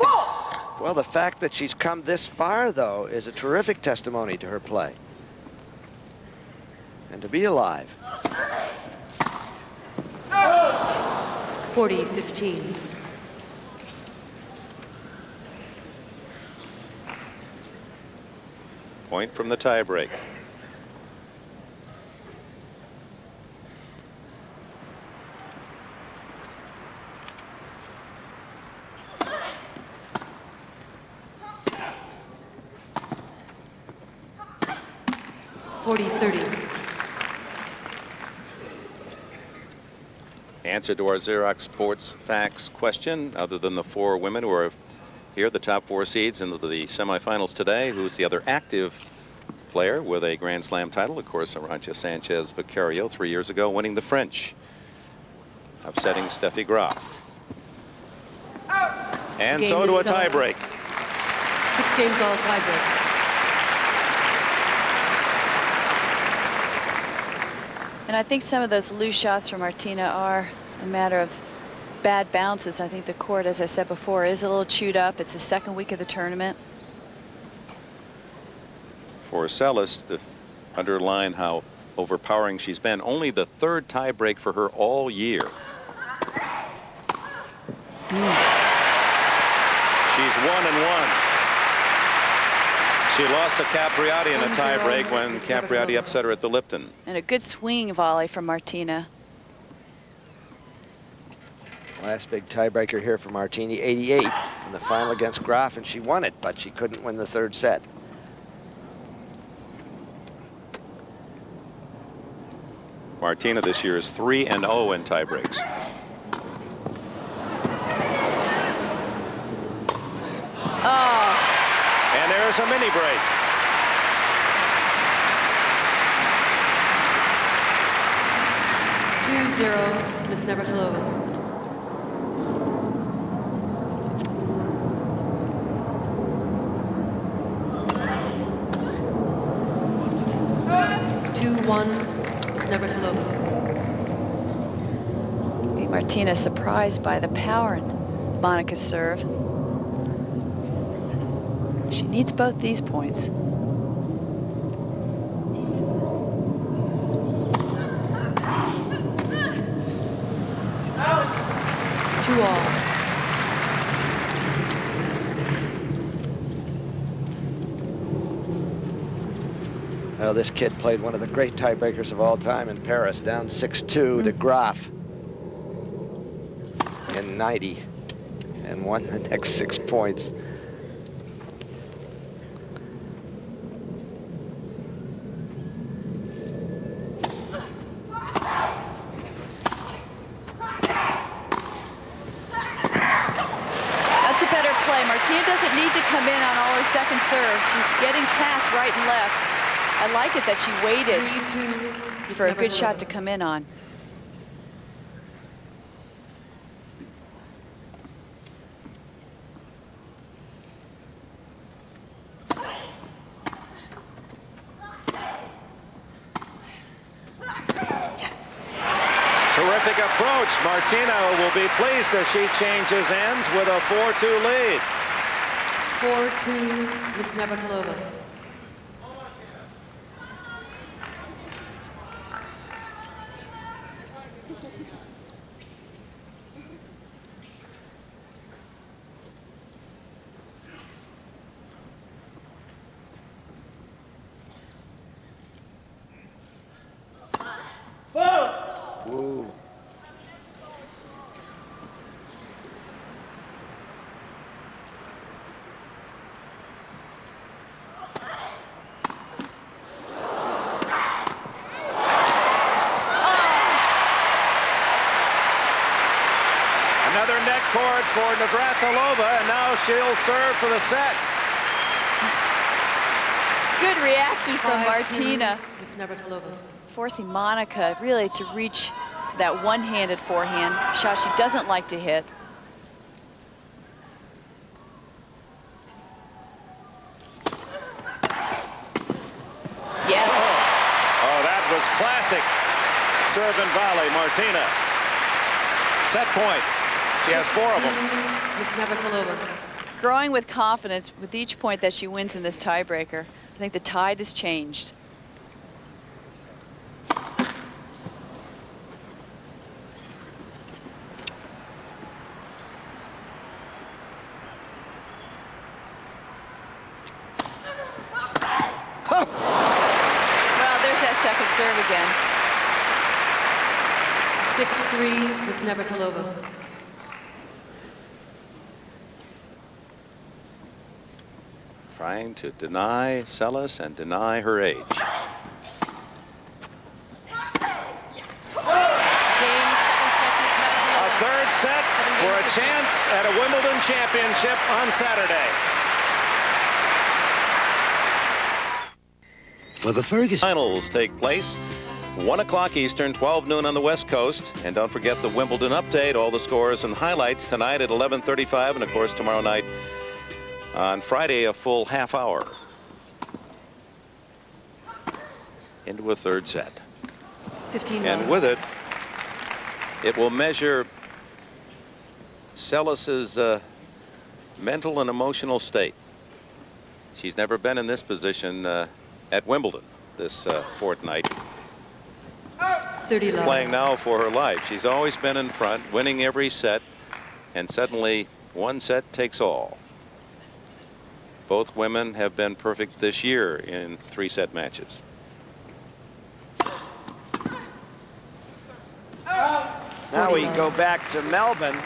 Well, the fact that she's come this far, though, is a terrific testimony to her play. And to be alive. 40-15. Point from the tiebreak. Answer to our Xerox Sports Facts question, other than the four women who are here, the top four seeds in the semifinals today, who's the other active player with a Grand Slam title? Of course, Arantxa Sanchez Vicario 3 years ago, winning the French, upsetting Steffi Graf. And Game so to a is Seles. tiebreak. 6 games all tiebreak. And I think some of those loose shots from Martina are a matter of bad bounces. I think the court, as I said before, is a little chewed up. It's the second week of the tournament. For Seles, to underline how overpowering she's been, only the third tiebreak for her all year. She's 1-1. She lost to Capriati in a tiebreak when Capriati upset her at the Lipton. And a good swing volley from Martina. Last big tiebreaker here for Martini, 88 in the final against Graf, and she won it, but she couldn't win the third set. Martina this year is 3-0 in tiebreaks. Oh. And there's a mini break. Miss Navratilova. Miss Navratilova. Martina surprised by the power in Monica's serve. She needs both these points. 2 all. Well, this kid played one of the great tiebreakers of all time in Paris, down 6-2 to Graf in 90, and won the next 6 points. That's a better play. Martina doesn't need to come in on all her second serves. She's getting past right and left. I like it that she waited for a good shot to come in on. Terrific Martina will be pleased as she changes ends with a 4-2 lead. 4-2, Miss Navratilova. Ooh. Another net cord for Navratilova, and now she'll serve for the set. Good reaction from 5-2, Martina, Miss Navratilova. forcing Monica really to reach that one-handed forehand shot she doesn't like to hit. Yes. Oh, that was classic serve and volley, Martina. Set point. She has 4 of them. Miss Navratilova. Growing with confidence with each point that she wins in this tiebreaker. I think the tide has changed. Well, there's that second serve again. 6-3, Miss Navratilova. Trying to deny Seles and deny her age. A third set for a chance at a Wimbledon championship on Saturday. For the Ferguson Finals take place 1 o'clock Eastern, 12 noon on the West Coast. And don't forget the Wimbledon update, all the scores and highlights tonight at 11:35, and of course tomorrow night on Friday, a full half hour. Into a third set. 15 and with it, it will measure Seles's mental and emotional state. She's never been in this position at Wimbledon this fortnight. 30 love. Playing now for her life. She's always been in front, winning every set, and suddenly one set takes all. Both women have been perfect this year in 3-set matches. Now we go back to Melbourne,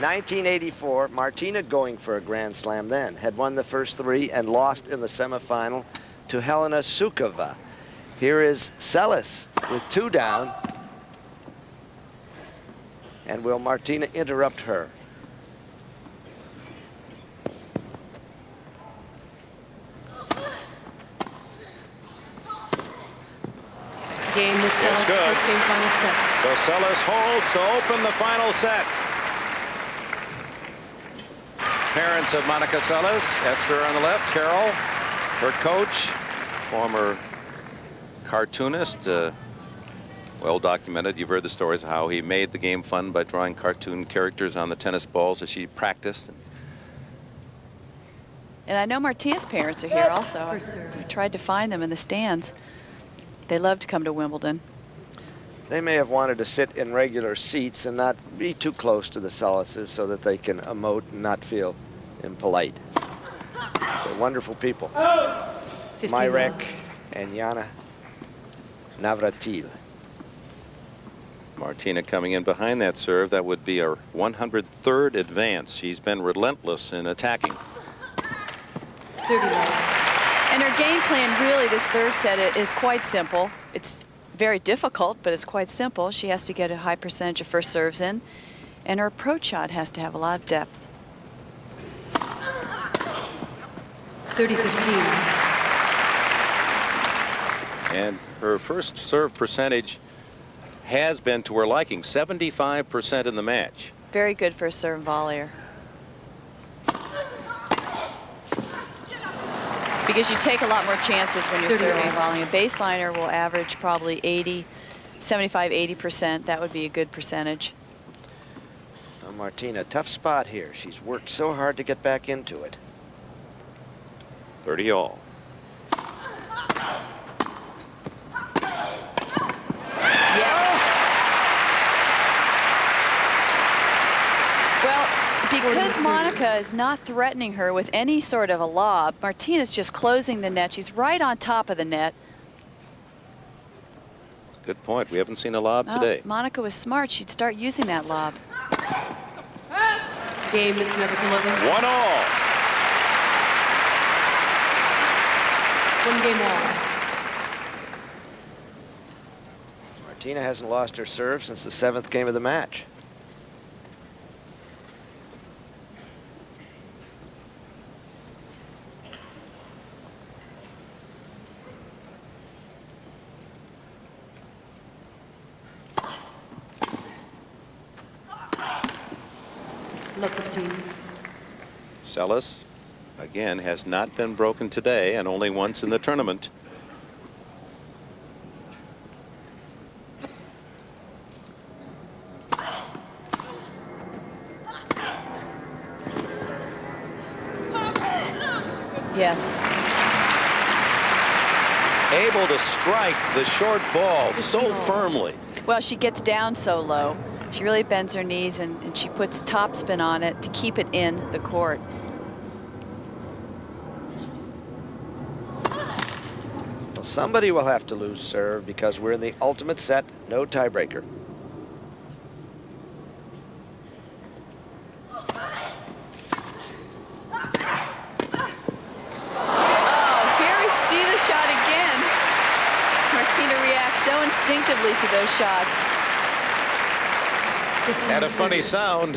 1984. Martina going for a Grand Slam then. Had won the first 3 and lost in the semifinal to Helena Sukova. Here is Seles with 2 down. And will Martina interrupt her? Game with Seles, good. first game, final set. So Seles holds to open the final set. Parents of Monica Seles, Esther on the left, Carol, her coach, former cartoonist, well documented. You've heard the stories of how he made the game fun by drawing cartoon characters on the tennis balls as she practiced. And I know Martina's parents are here also. First serve. I tried to find them in the stands. They love to come to Wimbledon. They may have wanted to sit in regular seats and not be too close to the Seleses so that they can emote and not feel impolite. They're wonderful people. 15 Myrek love. and Yana Navratilova. Martina coming in behind that serve. That would be her 103rd advance. She's been relentless in attacking. 30 love. And her game plan really this third set is quite simple. It's very difficult, but it's quite simple. She has to get a high percentage of first serves in, and her approach shot has to have a lot of depth. 30-15. And her first serve percentage has been to her liking, 75% in the match. Very good first serve volleyer. Because you take a lot more chances when you're serving and volleying. A baseliner will average probably 75, 80%. That would be a good percentage. Martina, tough spot here. She's worked so hard to get back into it. 30 all. Because Monica is not threatening her with any sort of a lob, Martina's just closing the net. She's right on top of the net. Good point. We haven't seen a lob today. Monica was smart. She'd start using that lob. Game is Navratilova. 1 all. 1 game all. Martina hasn't lost her serve since the 7th game of the match. Love 15. Seles, again, has not been broken today and only once in the tournament. Yes. Able to strike the short ball so firmly. Well, she gets down so low. She really bends her knees and she puts topspin on it to keep it in the court. Well, somebody will have to lose serve because we're in the ultimate set, no tiebreaker. Martina reacts so instinctively to those shots. Had a funny sound.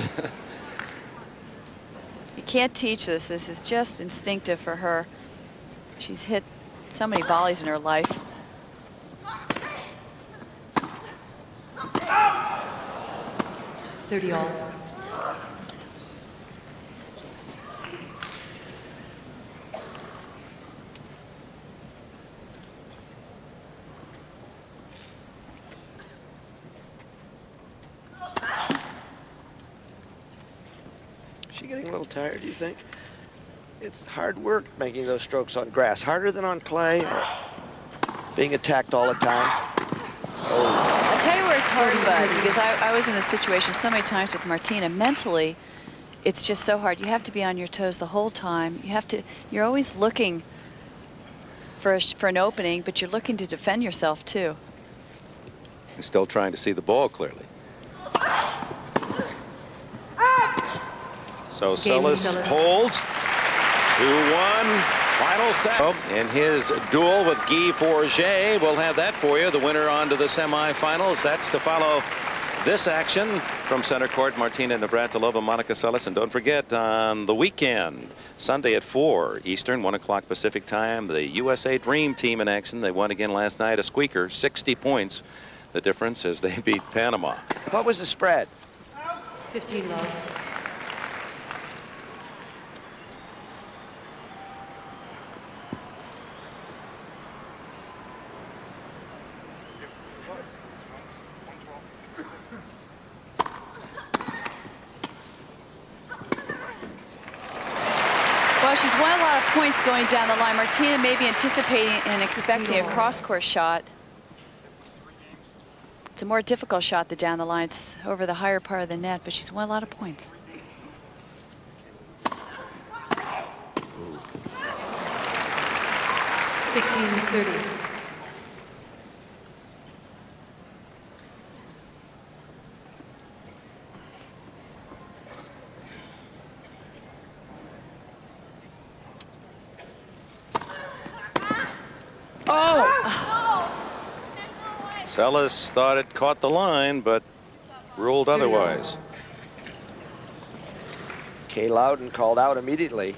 You can't teach this. This is just instinctive for her. She's hit so many volleys in her life. $30 all. She getting a little tired, do you think? It's hard work making those strokes on grass, harder than on clay, or being attacked all the time. Oh. I'll tell you where it's hard, Bud, because I was in this situation so many times with Martina. Mentally, it's just so hard. You have to be on your toes the whole time. You're always looking for an opening, but you're looking to defend yourself too. He's still trying to see the ball clearly. So Seles holds 2-1 final set. In his duel with Guy Forget, we'll have that for you. The winner on to the semifinals. That's to follow this action from center court. Martina Navratilova, Monica Seles. And don't forget, on the weekend, Sunday at 4 Eastern, 1 o'clock Pacific time, the USA Dream Team in action. They won again last night, a squeaker, 60 points. The difference is they beat Panama. What was the spread? 15 love. Well, she's won a lot of points going down the line. Martina may be anticipating and expecting a cross-court shot. It's a more difficult shot the down the line. It's over the higher part of the net, but she's won a lot of points. $15-30. Seles thought it caught the line, but ruled otherwise. Kay Loudon called out immediately.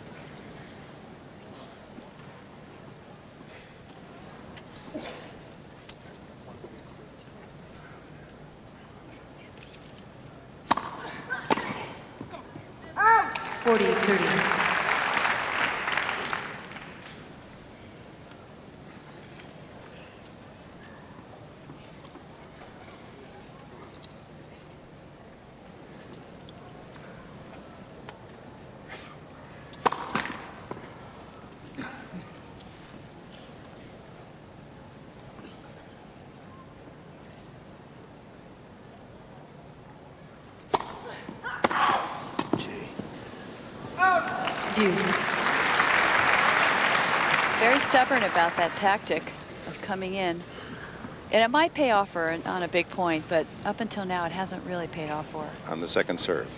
$40-30. Deuce. Very stubborn about that tactic of coming in. And it might pay off for her on a big point, but up until now, it hasn't really paid off for her. On the second serve.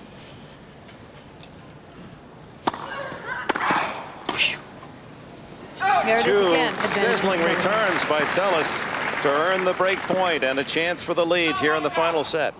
There it is again. Sizzling returns by Seles to earn the break point and a chance for the lead here in the final set.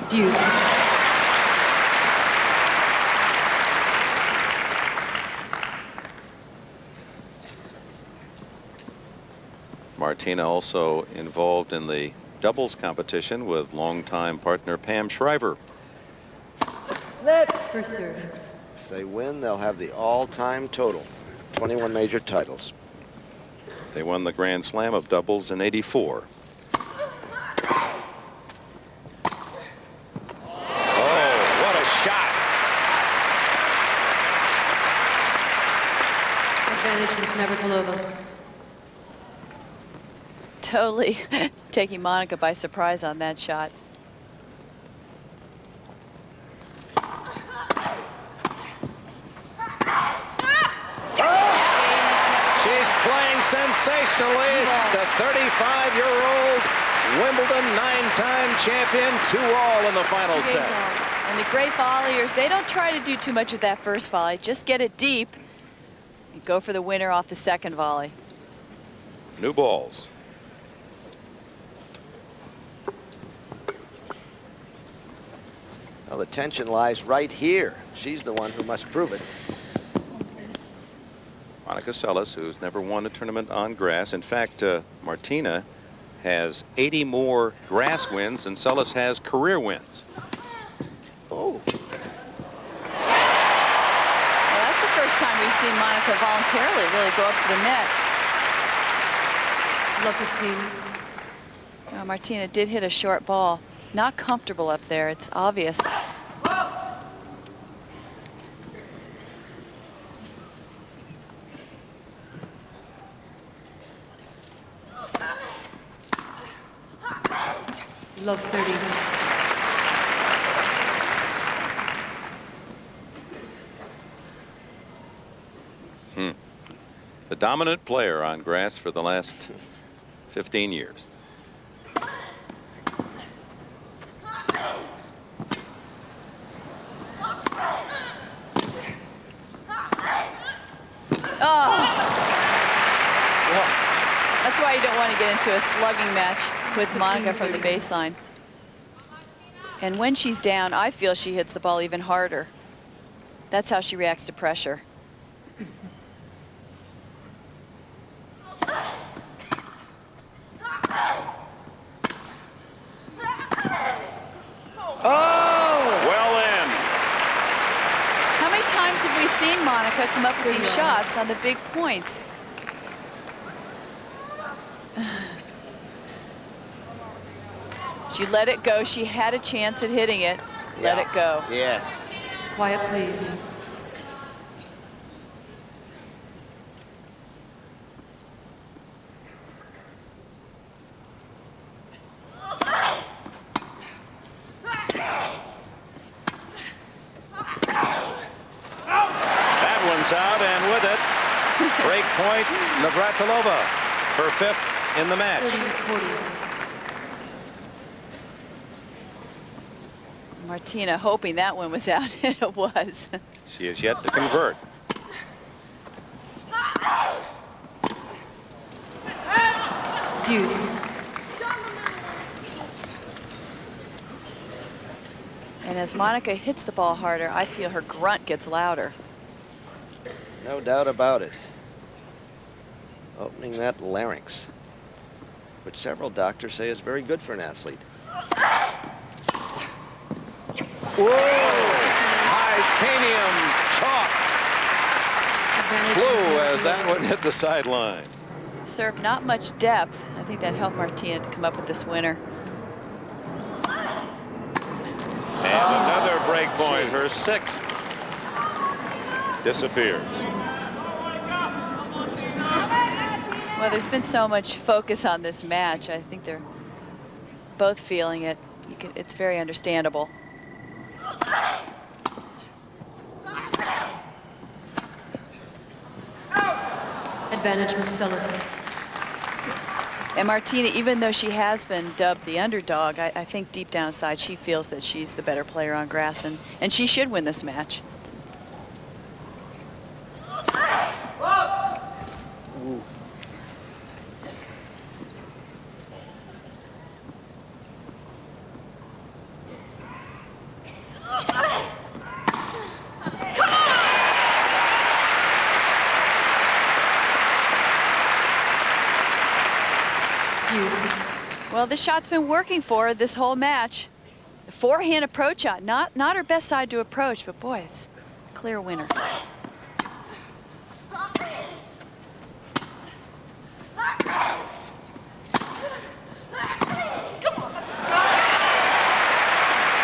Deuce. Martina also involved in the doubles competition with longtime partner Pam Shriver. First serve. If they win, they'll have the all-time total, 21 major titles. They won the Grand Slam of doubles in '84. Advantage, Miss Navratilova. Totally taking Monica by surprise on that shot. She's playing sensationally. The 35-year-old Wimbledon 9-time champion, 2-all in the final set. And the great volleyers, they don't try to do too much with that first volley. Just get it deep and go for the winner off the second volley. New balls. Well, the tension lies right here. She's the one who must prove it. Monica Seles, who's never won a tournament on grass. In fact, Martina has 80 more grass wins than Seles has career wins. Oh. Well, that's the first time we've seen Monica voluntarily really go up to the net. Love 15. Now, Martina did hit a short ball. Not comfortable up there, it's obvious. Love 30. The dominant player on grass for the last 15 years. That's why you don't want to get into a slugging match with Monica from the baseline. And when she's down, I feel she hits the ball even harder. That's how she reacts to pressure. Well in. How many times have we seen Monica come up with these shots on the big points? She let it go. She had a chance at hitting it. Let it go. Yes. Quiet, please. That one's out, and with it, break point, Navratilova, her 5th in the match. 30-40. Martina hoping that one was out, and it was. She is yet to convert. Deuce. And as Monica hits the ball harder, I feel her grunt gets louder. No doubt about it. Opening that larynx, which several doctors say is very good for an athlete. Whoa! Titanium chalk flew as that one hit the sideline. Serve not much depth. I think that helped Martina to come up with this winner. And another her 6th. Disappears. Well, there's been so much focus on this match. I think they're both feeling it. It's very understandable. Advantage, Miss Seles. And Martina, even though she has been dubbed the underdog, I think deep down inside she feels that she's the better player on grass, and she should win this match. Well, this shot's been working for her this whole match. The forehand approach shot, not her best side to approach, but boy, it's a clear winner.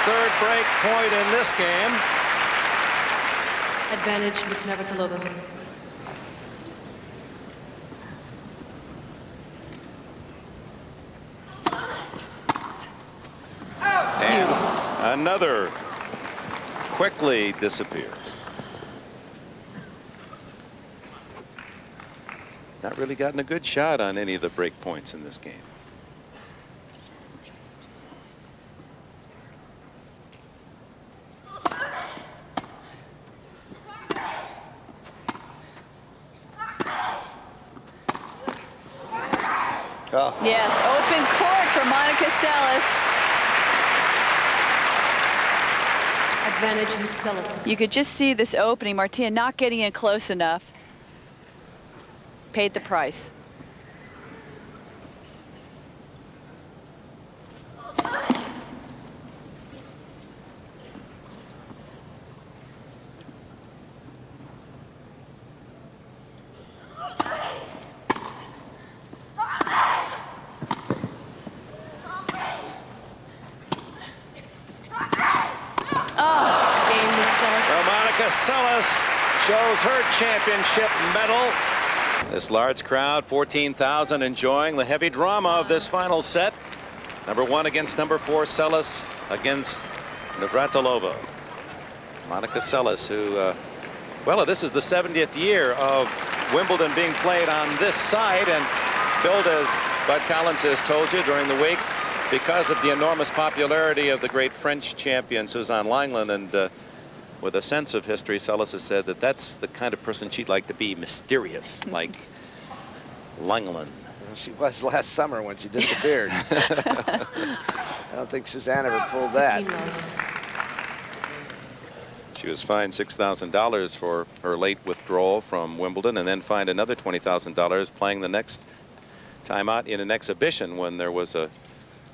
Third break point in this game. Advantage, Miss Navratilova. And another quickly disappears. Not really gotten a good shot on any of the break points in this game. Oh. Yes, open court for Monica Seles. Advantage, Miss Seles. You could just see this opening. Martina not getting in close enough. Paid the price. Seles shows her championship medal. This large crowd, 14,000, enjoying the heavy drama of this final set. Number 1 against number 4, Seles against Navratilova. Monica Seles, who, well, this is the 70th year of Wimbledon being played on this site, and billed, as Bud Collins has told you during the week, because of the enormous popularity of the great French champion Suzanne Lenglen. And with a sense of history, Seles has said that that's the kind of person she'd like to be, mysterious, like Lenglen. Well, she was last summer when she disappeared. I don't think Suzanne ever pulled that. She was fined $6,000 for her late withdrawal from Wimbledon, and then fined another $20,000 playing the next time out in an exhibition when there was a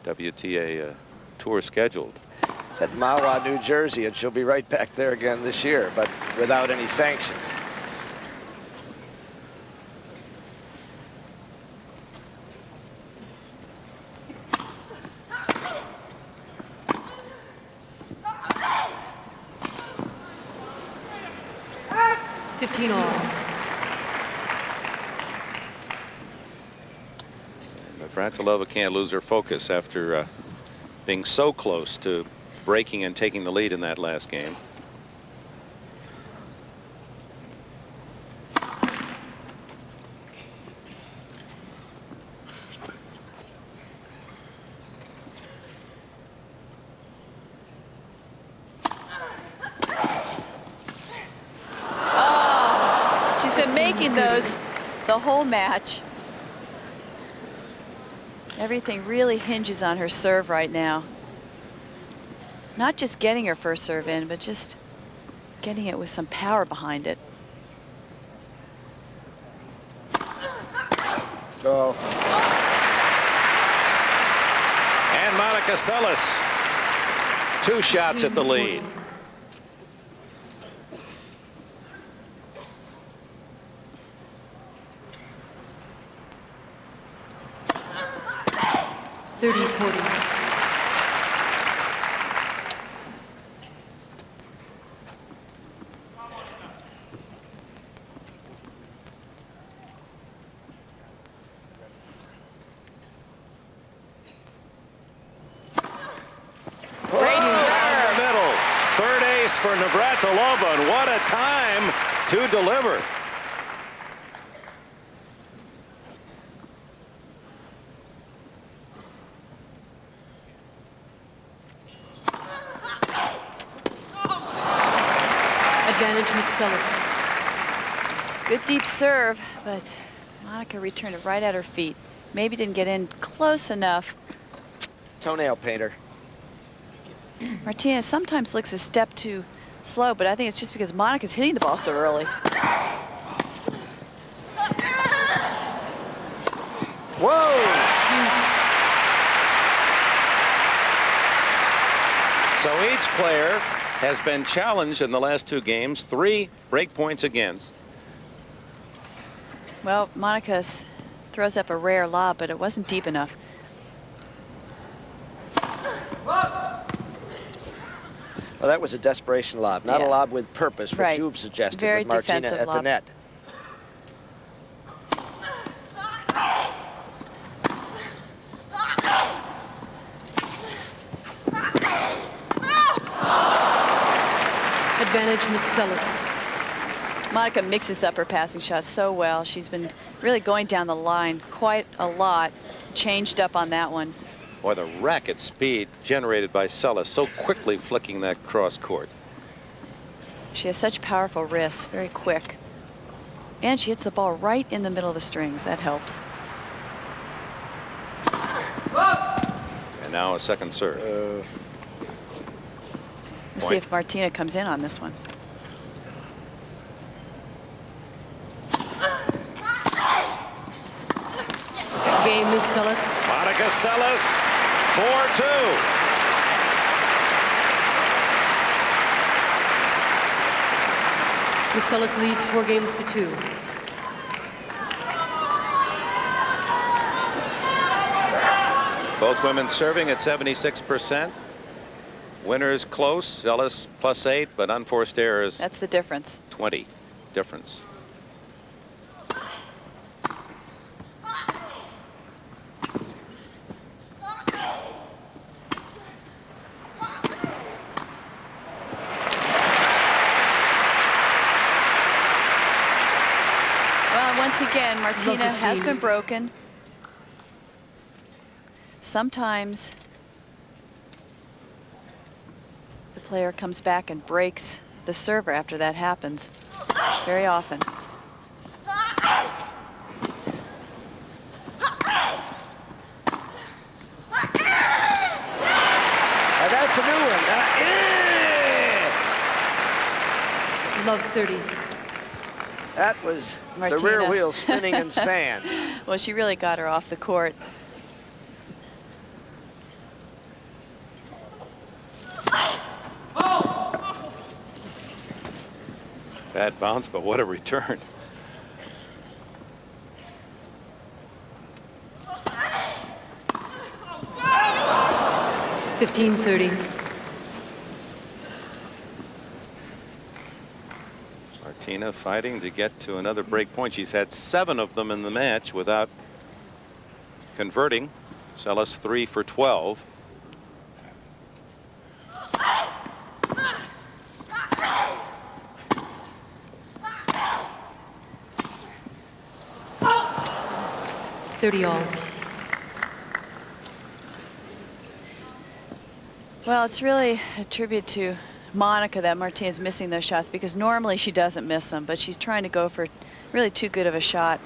WTA tour scheduled. At Mahwah, New Jersey, and she'll be right back there again this year, but without any sanctions. Navratilova can't lose her focus after being so close to breaking and taking the lead in that last game. Oh, she's been making those the whole match. Everything really hinges on her serve right now. Not just getting her first serve in, but just getting it with some power behind it. Oh. And Monica Seles, 2 shots at the lead. deuce for Navratilova, and what a time to deliver. Advantage, Miss Seles. Good deep serve, but Monica returned it right at her feet. Maybe didn't get in close enough. Toenail painter. Martina sometimes looks a step too slow, but I think it's just because Monica's hitting the ball so early. Whoa! So each player has been challenged in the last 2 games, 3 break points against. Well, Monica throws up a rare lob, but it wasn't deep enough. Well, that was a desperation lob, not a lob with purpose, which Right. you've suggested Very with Martina defensive at the lob. net. Advantage, Miss Seles. Monica mixes up her passing shots so well. She's been really going down the line quite a lot. Changed up on that one. Boy, the racket speed generated by Seles, so quickly flicking that cross court. She has such powerful wrists, very quick. And she hits the ball right in the middle of the strings. That helps. And now a second serve. Let's see if Martina comes in on this one. Game, Miss Seles. Monica Seles, 4-2. Miss Seles leads 4 games to 2. Both women serving at 76%. Winners close. Seles +8, but unforced errors. That's the difference. 20 difference. Well, once again, Martina has been broken. Sometimes the player comes back and breaks the server after that happens. Very often. That's a new one. Love 30. That was Martina. the rear wheel spinning in sand. Well, she really got her off the court. Bad bounce, but what a return. $15-30. Martina fighting to get to another break point. She's had 7 of them in the match without converting. Seles 3 for 12. $30 all. Well, it's really a tribute to Monica that Martina's missing those shots, because normally she doesn't miss them, but she's trying to go for really too good of a shot.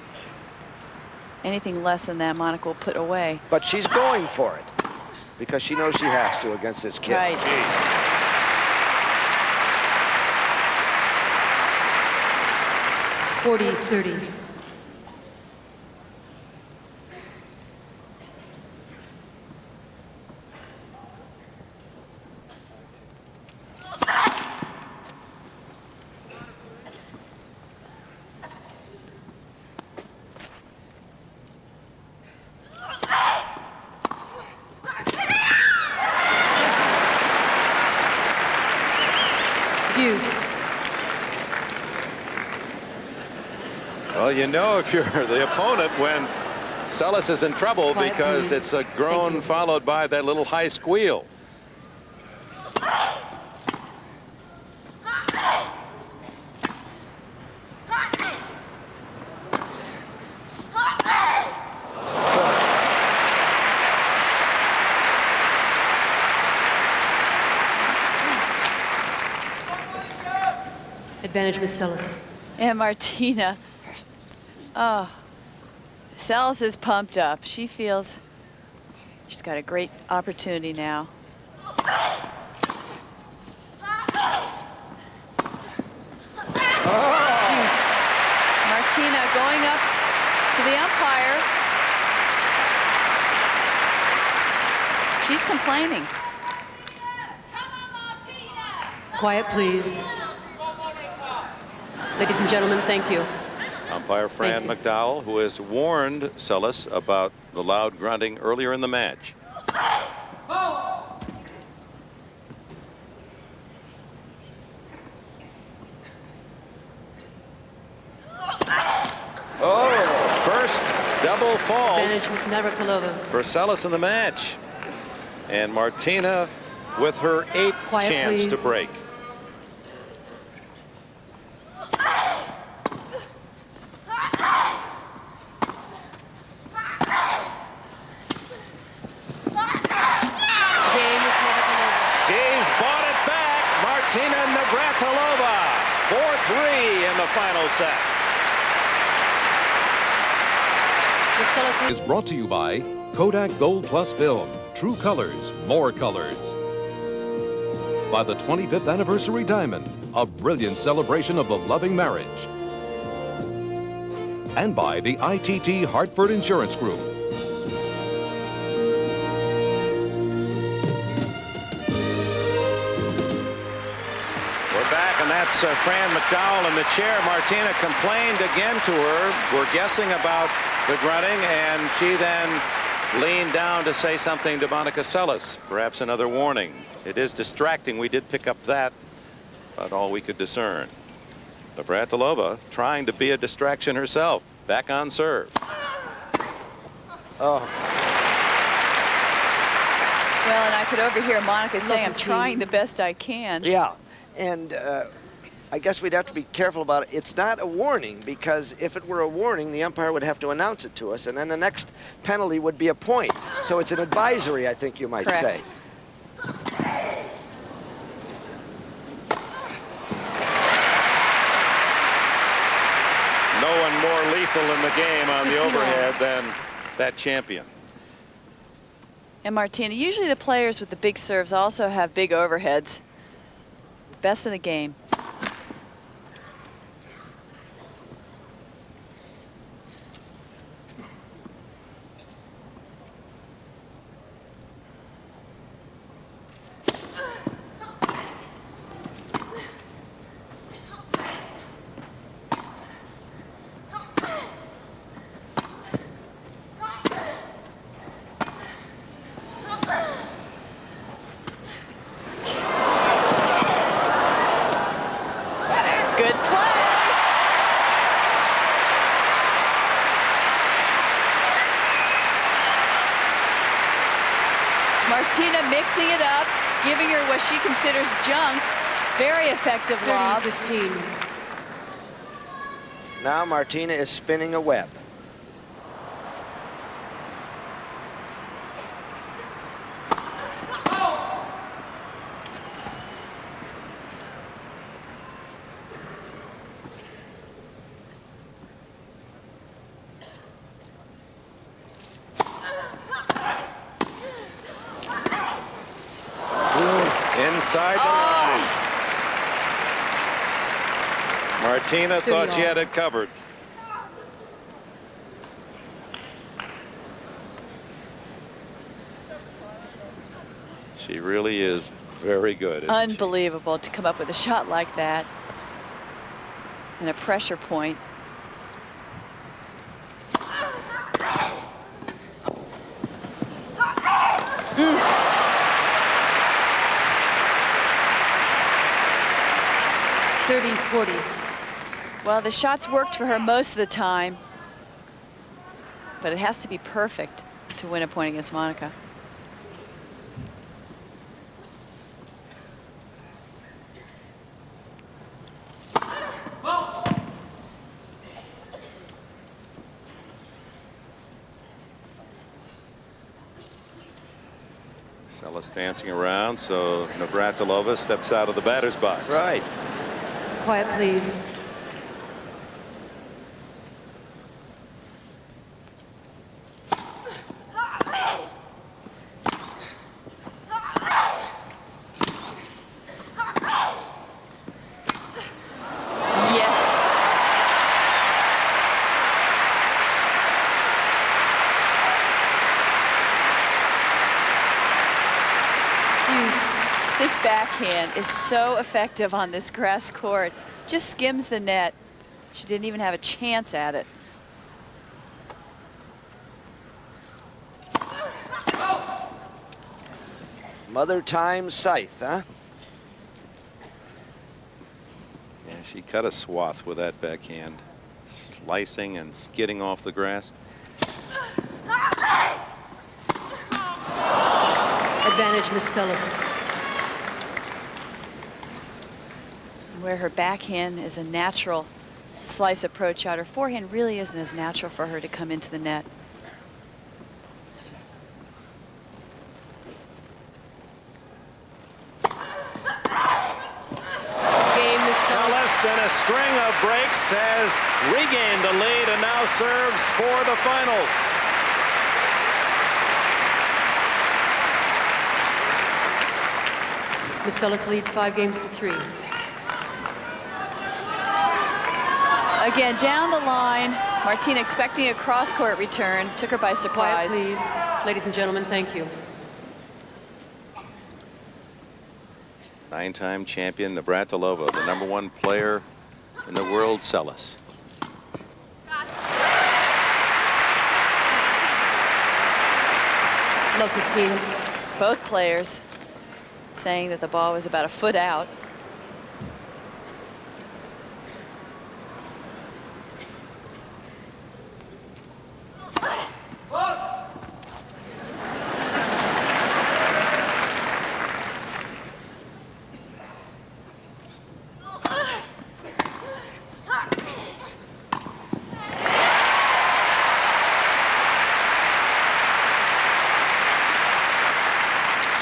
Anything less than that, Monica will put away. But she's going for it because she knows she has to against this kid. Right. 40-30. Deuce. Well, you know if you're the opponent when Seles is in trouble, Quiet, because please. it's a groan followed by that little high squeal. Advantage, Miss Seles. And Martina. Oh, Seles is pumped up. She feels she's got a great opportunity now. Martina going up to the umpire. She's complaining. Quiet, please. Ladies and gentlemen, thank you. Umpire Fran McDowell, who has warned Seles about the loud grunting earlier in the match. Oh, first double fault Advantage, Miss Navratilova. for Seles in the match. And Martina with her 8th Quiet, chance to please. break. She's bought it back. Martina Navratilova, 4-3 in the final set. Miss Seles Is brought to you by Kodak Gold Plus Film. True colors, more colors. By the 25th Anniversary Diamond, a brilliant celebration of the loving marriage. And by the ITT Hartford Insurance Group. We're back, and that's Fran McDowell in the chair. Martina complained again to her. We're guessing about the grunting, and she then leaned down to say something to Monica Seles. Perhaps another warning. It is distracting. We did pick up that, but all we could discern. Navratilova trying to be a distraction herself. Back on serve. Oh. Well, and I could overhear Monica saying, I'm trying the best I can. Yeah, and I guess we'd have to be careful about it. It's not a warning, because if it were a warning, the umpire would have to announce it to us, and then the next penalty would be a point. So it's an advisory, I think you might Correct. say. No one more lethal in the game on the overhead than that champion. And Martina, usually the players with the big serves also have big overheads. Best in the game. Good play. Martina mixing it up, giving her what she considers junk. Very effective lob. 30-15. Now Martina is spinning a web. Inside the line. Martina thought she had it covered. She really is very good. isn't she? Unbelievable to come up with a shot like that. And a pressure point. Mm. 30-40. Well, the shots worked for her most of the time, but it has to be perfect to win a point against Monica. Seles dancing around, so Navratilova steps out of the batter's box. Right. Quiet, please. This backhand is so effective on this grass court. Just skims the net. She didn't even have a chance at it. Mother time scythe, huh? Yeah, she cut a swath with that backhand, slicing and skidding off the grass. Advantage, Miss Seles. Where her backhand is a natural slice approach out, her forehand really isn't as natural for her to come into the net. Seles, in a string of breaks, has regained the lead and now serves for the finals. Miss Seles leads 5-3. Again, down the line, Martina expecting a cross-court return, took her by surprise. Quiet, please. Ladies and gentlemen, thank you. 9-time champion Navratilova, the #1 player in the world, Seles. Love 15. Both players saying that the ball was about a foot out.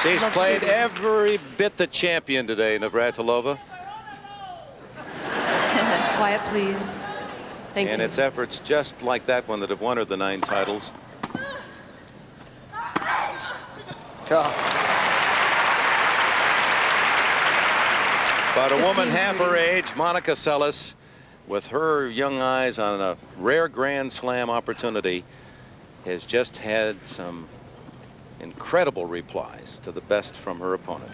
She's played every bit the champion today, Navratilova. Quiet, please. Thank you. And it's efforts just like that one that have won her the 9 titles. But a woman half her age, Monica Seles, with her young eyes on a rare Grand Slam opportunity, has just had some incredible replies to the best from her opponent.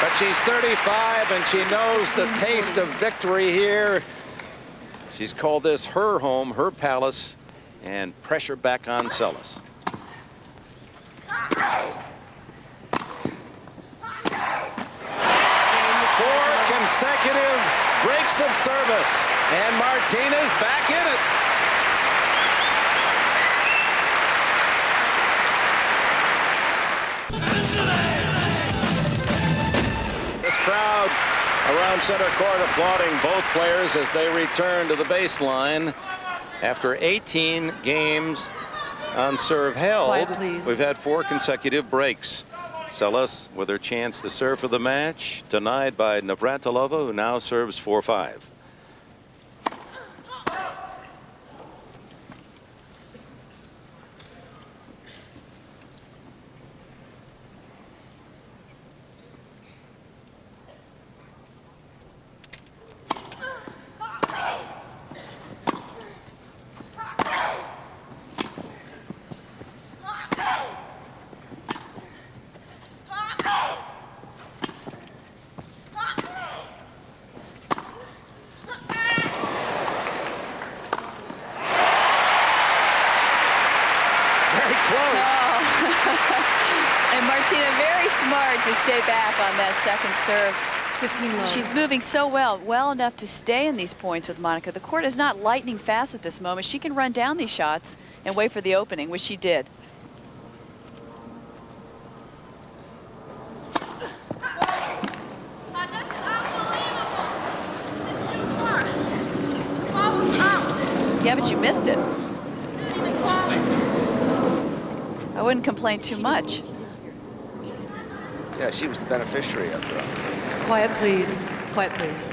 But she's 35 and she knows the taste of victory here. She's called this her home, her palace, and pressure back on Seles. 4 consecutive breaks of service, and Martina's back in it. This crowd around center court applauding both players as they return to the baseline. After 18 games on serve held, Quiet, please. We've had 4 consecutive breaks. Seles with her chance to serve for the match, denied by Navratilova, who now serves 4-5. And Martina very smart to stay back on that second serve. 15 love. She's moving so well enough to stay in these points with Monica. The court is not lightning fast at this moment. She can run down these shots and wait for the opening, which she did. but you missed it. I wouldn't complain too much. Yeah, she was the beneficiary of it. Quiet, please. Quiet, please.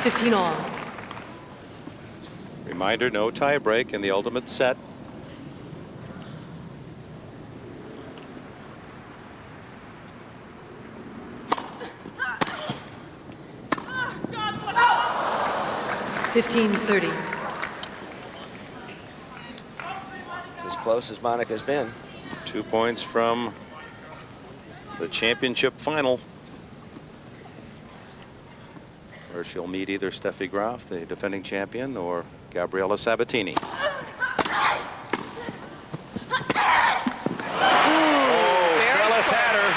$15 all. Reminder, no tie break in the ultimate set. $15-30. It's as close as Monica's been. 2 points from the championship final, where she'll meet either Steffi Graf, the defending champion, or Gabriela Sabatini. Seles had her.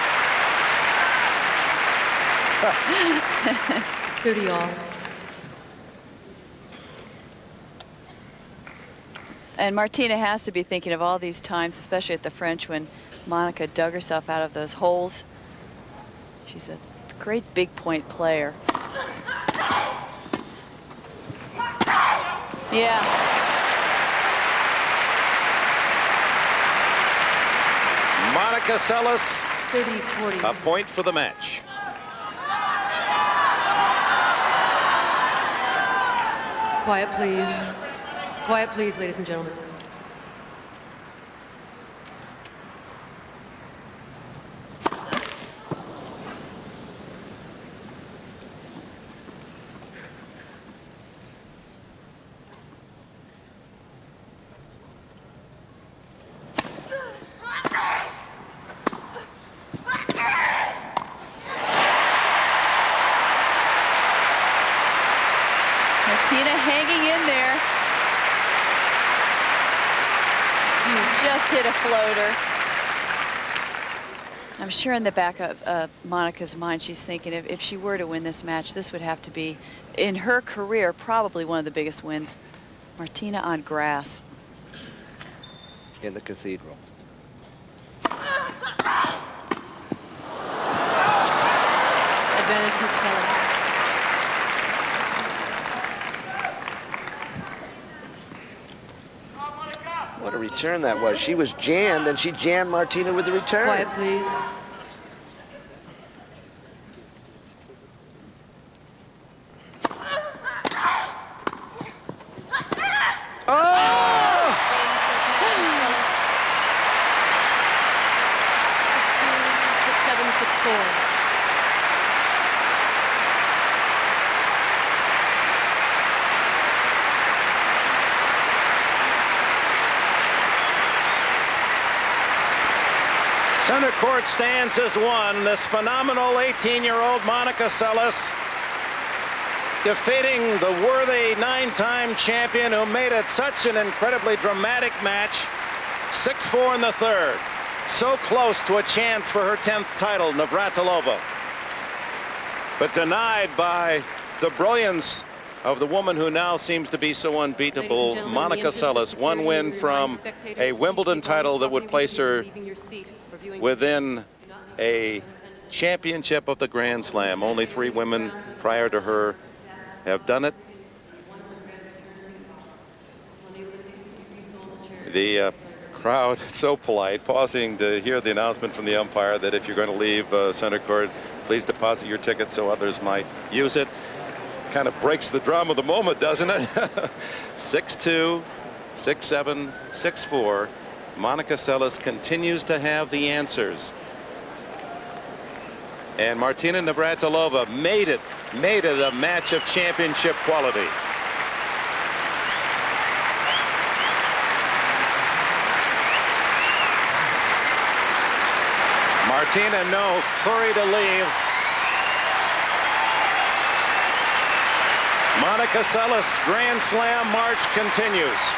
30 all. And Martina has to be thinking of all these times, especially at the French, when Monica dug herself out of those holes. She's a great big point player. Yeah. Monica Seles, 30-40. a point for the match. Quiet, please. Quiet, please, ladies and gentlemen. Martina hanging in there. Just hit a floater. I'm sure in the back of Monica's mind, she's thinking if she were to win this match, this would have to be, in her career, probably one of the biggest wins. Martina on grass. In the Cathedral. Advantage for Seles. What a return that was. She was jammed, and she jammed Martina with the return. Quiet, please. Oh! 16, 6-7, 6-4. Center court stands as one. This phenomenal 18-year-old Monica Seles defeating the worthy 9-time champion who made it such an incredibly dramatic match. 6-4 in the third. So close to a chance for her 10th title, Navratilova. But denied by the brilliance of the woman who now seems to be so unbeatable, Monica Seles. One win from a Wimbledon title that would place her within a championship of the Grand Slam. Only 3 women prior to her have done it. The crowd so polite, pausing to hear the announcement from the umpire that if you're going to leave center court, please deposit your ticket so others might use it. Kind of breaks the drama of the moment, doesn't it? 6-2, 6-7, 6-4. Monica Seles continues to have the answers. And Martina Navratilova made it a match of championship quality. Martina, no hurry to leave. Monica Seles' Grand Slam march continues.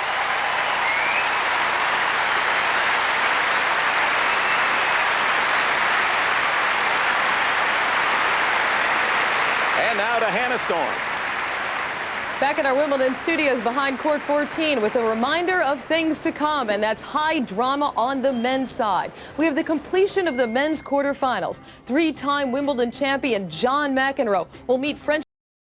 And now to Hannah Storm. Back at our Wimbledon studios behind court 14 with a reminder of things to come, and that's high drama on the men's side. We have the completion of the men's quarterfinals. Three-time Wimbledon champion John McEnroe will meet French